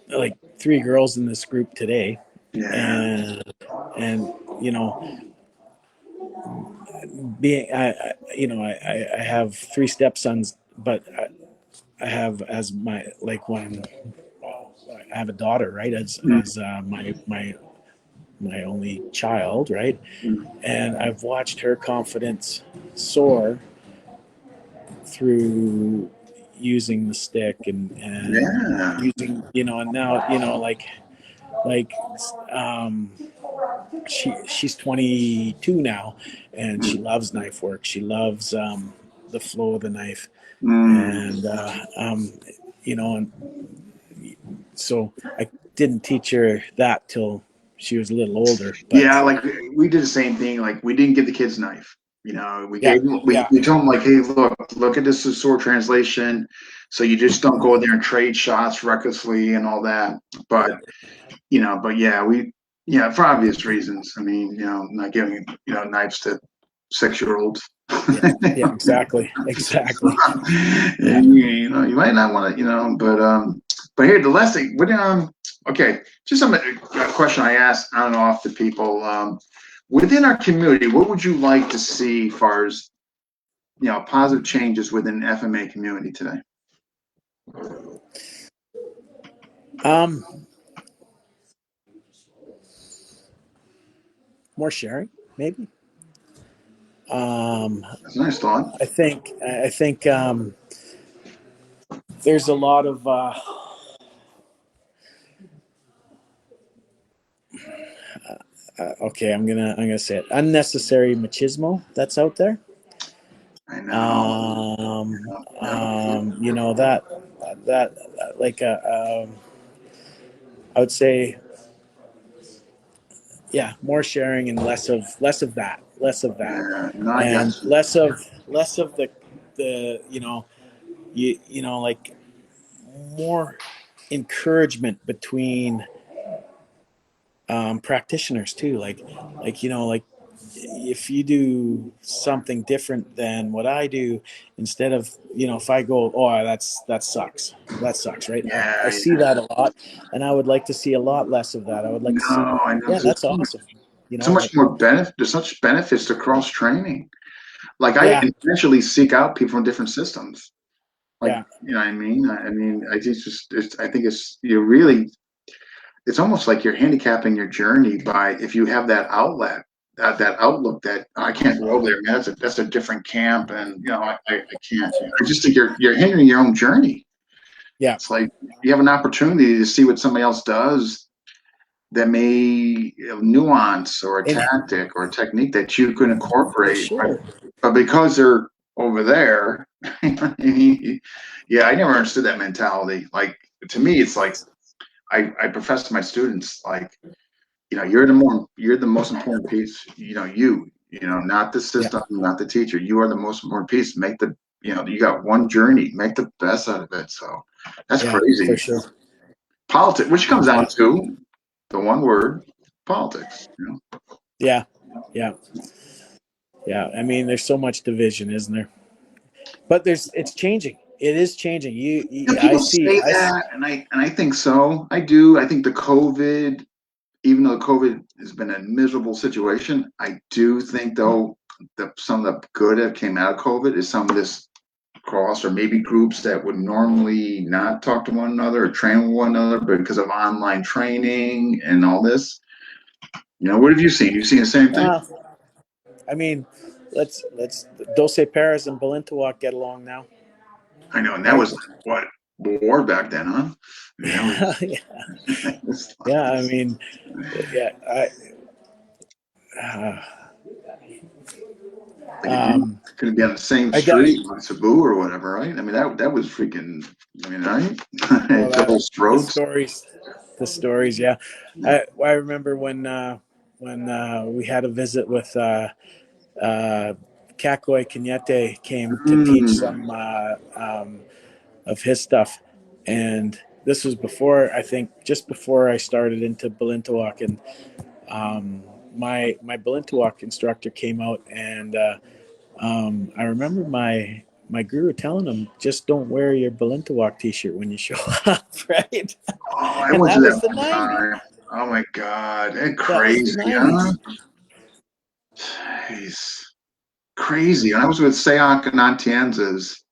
like 3 girls in this group today,
Yeah.
and and you know, being I have 3 stepsons, but I have as my like when I have a daughter, right? As my only child, right? And I've watched her confidence soar through using the stick and
Yeah.
using and now like um she's 22 now, and she loves knife work. She loves the flow of the knife,
Mm.
and and so I didn't teach her that till she was a little older,
Yeah,
but
like we did the same thing. Like we didn't give the kids knife. We
yeah,
gave them,
yeah,
we told them like, hey, look at this sword translation. So you just don't go in there and trade shots recklessly and all that. But
yeah,
but yeah, yeah, for obvious reasons. I mean, not giving knives to 6-year-olds.
yeah, yeah, exactly, exactly, yeah.
You might not want to, but here the last thing. Okay, just a question I asked on and off to people. Within our community, what would you like to see, as far as positive changes within the FMA community today?
um More sharing, maybe. um
That's a nice thought.
I think there's a lot of okay, I'm gonna say it, unnecessary machismo that's out there.
I know. Yep.
That that like I would say, yeah, more sharing and less of that,
Yeah. No, I got
and
you.
less of the like more encouragement between practitioners too, like if you do something different than what I do, instead of, if I go, oh, that sucks, right? I
Yeah,
see
yeah.
that a lot, and I would like to see a lot less of that. I would like to see,
No, I know.
yeah, that's awesome.
So much
Like,
more benefit. There's such benefits to cross training. Like I
yeah,
intentionally seek out people from different systems. Like,
yeah,
you know what I mean? I mean, I think you really, it's almost like you're handicapping your journey by, if you have that outlet, that outlook that I can't go over there, man, that's a different camp. And, I can't, I just think you're hindering your own journey.
yeah.
It's like you have an opportunity to see what somebody else does that may have nuance or a
And
tactic or a technique that you could
for
incorporate,
sure.
but because they're over there, yeah, I never understood that mentality. Like to me, it's like I profess to my students, like, you're the most important piece. Not the
Yeah,
system, not the teacher. You are the most important piece. You got one journey. Make the best out of it. So that's
yeah, for
crazy.
sure.
Politics, which comes down
Yeah,
to the one word, politics.
yeah, yeah, yeah. I mean, there's so much division, isn't there? But it's changing. It is changing. I
People
see.
say that, and I think so. I do. I think even though COVID has been a miserable situation, I do think though that some of the good that came out of COVID is some of this cross, or maybe groups that would normally not talk to one another or train with one another, but because of online training and all this. What have you seen? You've seen the same thing?
Uh, I mean, let's Dulce Perez and Balintawak get along now,
I know, and that
right?
was what, war back then, huh? I mean, that
Yeah,
was,
yeah,
that was
yeah. I mean, yeah. Uh,
like if you
um,
could be on the same
I got
street with Cebu or whatever, right? I mean, that was freaking. I mean,
well
right?
that
Those
the
roads.
stories, Yeah, I remember when we had a visit with uh, Kakoy Kenyete came to teach
Mm.
some of his stuff, and this was before, I think, just before I started into Balintawak, and my Balintawak instructor came out, and I remember my guru telling him, just don't wear your Balintawak t-shirt when you show up, right?
Oh, I
And
went to
that
that
was the
one
90s.
time. Oh my God, and
That was the
crazy, huh?
90s.
Jeez, crazy. And I was with Seak and Antienza's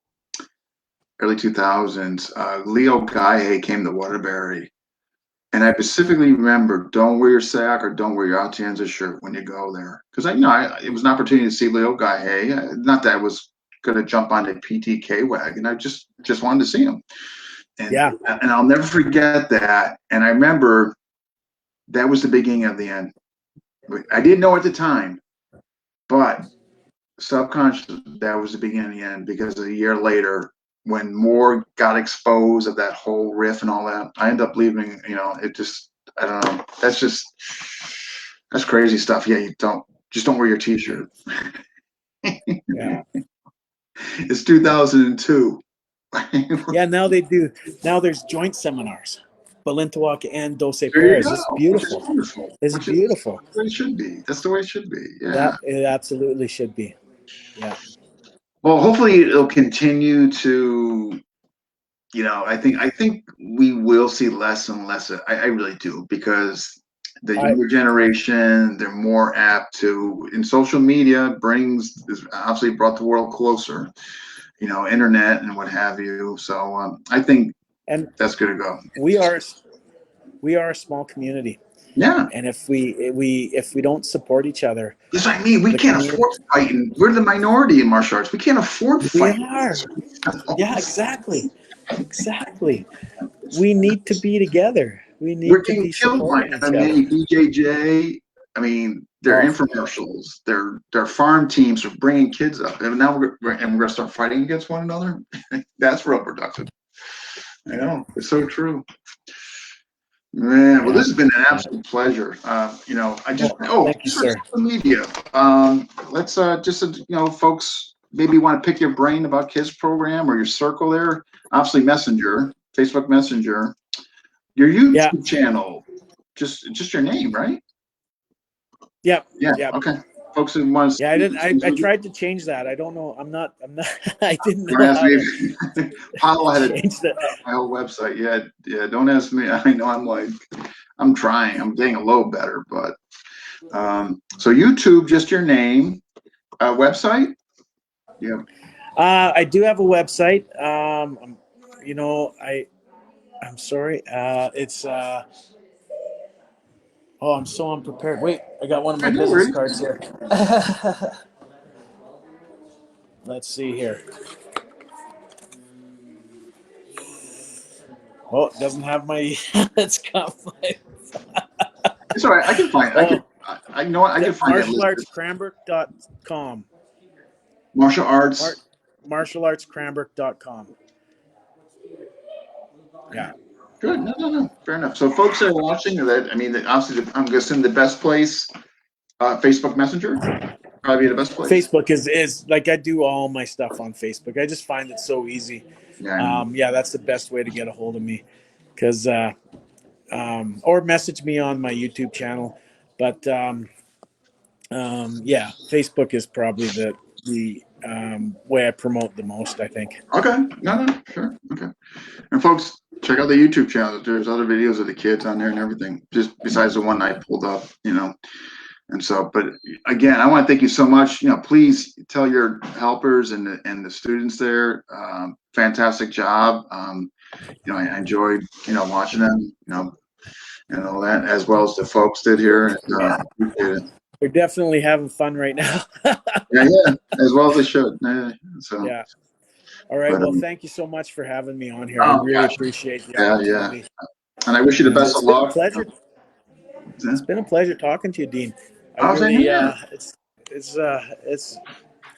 early 2000s. Leo Gaye came to Waterbury. And I specifically remember, don't wear your sack or don't wear your Altienza shirt when you go there, because it was an opportunity to see Leo Gaye. Not that I was going to jump on a PTK wagon. I just wanted to see him, and
Yeah.
and I'll never forget that. And I remember that was the beginning of the end. I didn't know at the time, but subconscious, that was the beginning of the end, because a year later, when more got exposed of that whole riff and all that, I ended up leaving. It just, I don't know. That's crazy stuff. Yeah, you don't wear your t-shirt.
Yeah.
It's 2002.
Yeah, now they do. Now there's joint seminars, Balintawak and Dulce
There you
Perez. It's
go. Which is
beautiful.
wonderful.
It's
Which is
beautiful.
the way it should be. That's the way it should be.
Yeah,
Yeah.
it absolutely should be. Yeah.
Well, hopefully it'll continue to. I think we will see less and less. I really do, because the
I
younger generation, they're more apt to, in social media is obviously brought the world closer, internet and what have you. So I think
and
that's going to go.
we are we are a small community,
Yeah.
and if we don't support each other,
Just like me, we
the
can't
community,
afford fighting. We're the minority in martial arts. We can't afford
we
fighting.
are. Yeah, exactly. Exactly. We need to be together. We
We're
need to
getting
be
killed by
supporting each other.
MMA, BJJ. I mean, their
Oh,
infomercials, their farm teams are bringing kids up, and now we're going to start fighting against one another. That's real productive. I know, it's so true. Man, well,
yeah.
this has been an
Yeah.
absolute pleasure.
Well, thank you,
Just on
sir.
social media. Let's folks maybe want to pick your brain about kids program or your circle there. Obviously, Messenger, Facebook Messenger, your
Yeah.
YouTube channel, just your name, right?
Yep.
Yeah.
Yep.
Okay. folks who want to
Yeah, I didn't. I
see,
tried to change that. I don't know. I'm not. I didn't
don't
know
ask
how to
me. Paolo had to
change that.
my whole website. Yeah, yeah. Don't ask me. I know I'm trying. I'm getting a little better, but so YouTube, just your name, website. Yeah.
I do have a website. You know, I'm sorry. It's. Oh, I'm so unprepared. Wait, I got one of my
I know,
business
right?
cards here. Let's see here. Oh, it doesn't have my. It's got my.
It's all right. I can find. I can.
Oh,
I know what I
yeah,
can find that list.
martialartscranbrook.com.
Martial
Mar-
arts.
martialartscranbrook.com. Yeah.
Good. No, no, no. Fair enough. So, folks that are watching that, I mean, obviously, I'm guessing the best place, Facebook Messenger, probably the best place.
Facebook is like I do all my stuff on Facebook. I just find it so easy.
Yeah, I know.
Yeah, that's the best way to get a hold of me, because or message me on my YouTube channel. But yeah, Facebook is probably the way I promote the most, I think.
Okay. No, no, sure. Okay. And folks, check out the YouTube channel. There's other videos of the kids on there and everything, just besides the one I pulled up, And so, but again, I want to thank you so much. Please tell your helpers and the students there, fantastic job. I enjoyed, watching them, and all that, as well as the folks did here. And,
Yeah,
appreciate it.
we're definitely having fun right now.
Yeah, yeah, as well as they should. Yeah, so,
Yeah. All right.
but
Well, thank you so much for having me on here. I
oh
really
gosh,
appreciate the
yeah, yeah.
opportunity.
And I wish you the
And
best of
it's been a
luck.
pleasure.
Yeah.
It's been a pleasure talking to you, Dean. I
Oh, same
really,
here.
it's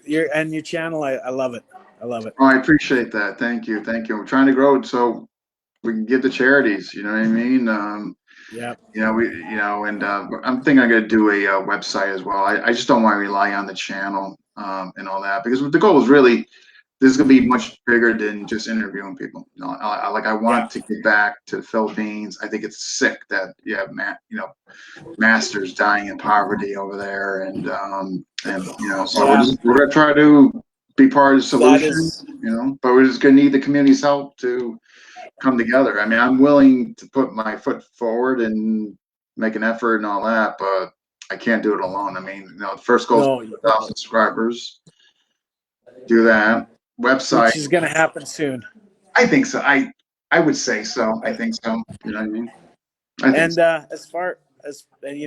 your channel. I love it. I love it.
Oh, I appreciate that. Thank you, thank you. We're trying to grow it so we can give to charities. You know what I mean?
Yeah.
And I'm thinking I'm gonna do a website as well. I just don't want to rely on the channel and all that, because the goal is really this is gonna be much bigger than just interviewing people. I
Yeah.
want to get back to the Philippines. I think it's sick that you have masters dying in poverty over there, and so
Yeah.
we're gonna try to be part of the
That
solution.
is.
But we're just gonna need the community's help to come together. I mean, I'm willing to put my foot forward and make an effort and all that, but I can't do it alone. I mean, the first goal is
No,
1,000 subscribers. Do that website.
which is going to happen soon.
I think so. I would say so. I think so. You know what I mean? I think
And
so.
as far as when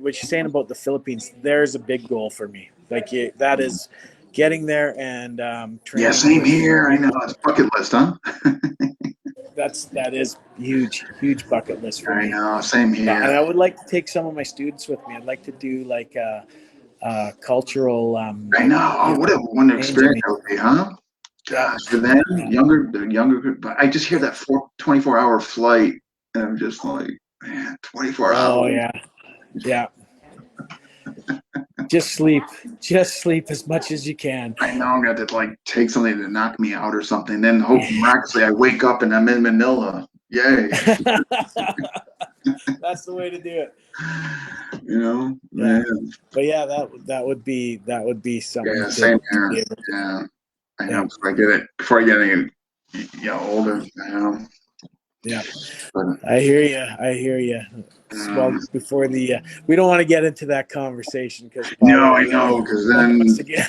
what you're saying about the Philippines, there's a big goal for me. Like that is getting there and
Yeah,
training
same
with
here. I know
people.
it's bucket list, huh?
That is huge bucket list for
I
me.
know, same
Yeah,
here.
and I would like to take some of my students with me. I'd like to do like a cultural
I know. Oh, what a wonderful
change. I
experience
mean,
that would be, huh?
yeah,
Gosh, for them,
yeah.
the younger group, but I just hear that 24-hour flight, and I'm just like, man, 24
Oh
hours.
yeah, yeah. Just sleep as much as you can.
I know I'm gonna have to take something to knock me out or something. Then hope miraculously I wake up and I'm in Manila. Yay.
That's the way to do it.
Man.
Yeah, but yeah, that would be something
Yeah,
to
same
be
here.
able to.
Yeah. I know
Yeah,
before I get any older,
yeah.
But
I hear you. I hear you. Well,
um,
before we don't want to get into that conversation because Paula
no, I
will
know, because
bump
then
us again.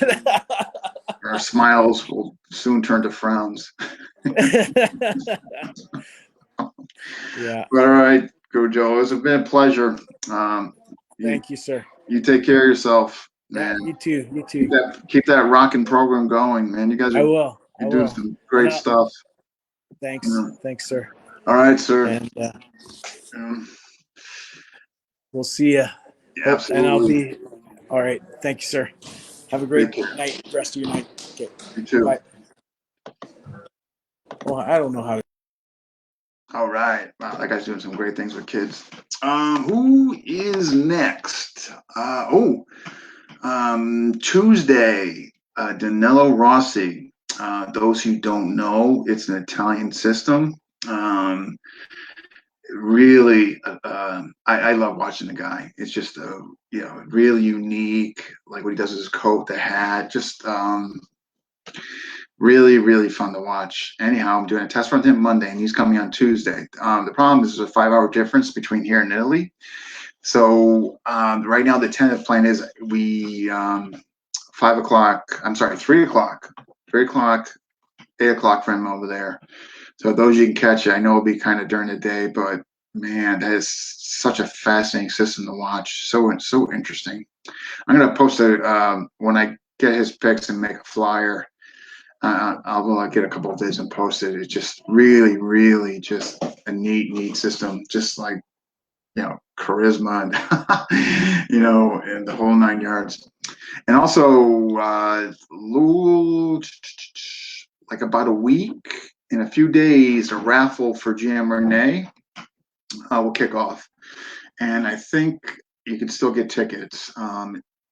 our smiles will soon turn to frowns.
Yeah.
But all right, Guro Joel, it's been a pleasure. You
Thank you, sir.
you take care of yourself,
Yeah,
man.
you too. You
Keep
too.
that rocking program going, man. You guys
I
are
will. I
you're doing
will.
some
And
great stuff.
thanks.
Yeah.
Thanks, sir.
All right, sir.
And
Um,
we'll see you.
yeah,
Hope, and I'll
absolutely.
be all right. Thank you, sir. Have a great
Take care.
night. Rest of your night. Okay.
You too.
Bye. Well, I don't know how to.
All right. Wow, that guy's doing some great things with kids. Who is next? Tuesday, Danilo Rossi. Those who don't know, it's an Italian system. really, I love watching the guy. It's just, really unique, like what he does with his coat, the hat, just really, really fun to watch. Anyhow, I'm doing a test run with him Monday, and he's coming on Tuesday. The problem is there's a 5-hour difference between here and Italy. So right now the tentative plan is we 5 o'clock. I'm sorry, 3 o'clock, 8 o'clock for him over there. So those you can catch it. I know it'll be kind of during the day, but man, that is such a fascinating system to watch. So interesting. I'm gonna post it when I get his picks and make a flyer. I'll get a couple of days and post it. It's just really, really just a neat system. Just like, charisma and and the whole 9 yards. And also, like about a week, in a few days, a raffle for GM Renee will kick off. And I think you can still get tickets.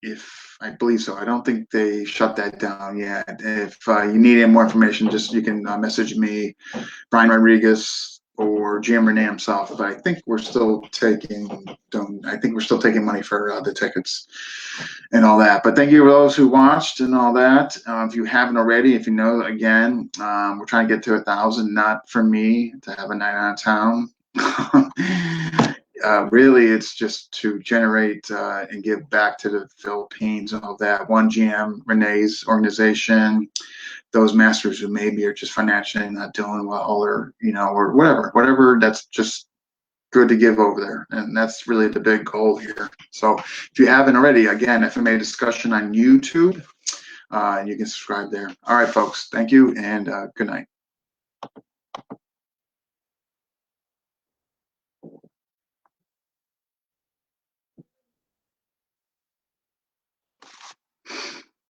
If I believe so. I don't think they shut that down yet. If you need any more information, you can message me, Brian Rodriguez, or GM Renee himself. But I think we're still taking money for the tickets and all that. But thank you for those who watched and all that. If you haven't already, if you know, again, we're trying to get to 1,000. Not for me to have a night out of town. Really, it's just to generate and give back to the Philippines and all that. One GM Renee's organization, those masters who maybe are just financially not doing well, or or whatever. That's just good to give over there, and that's really the big goal here. So if you haven't already, again, FMA discussion on YouTube, you can subscribe there. All right, folks, thank you, and good night.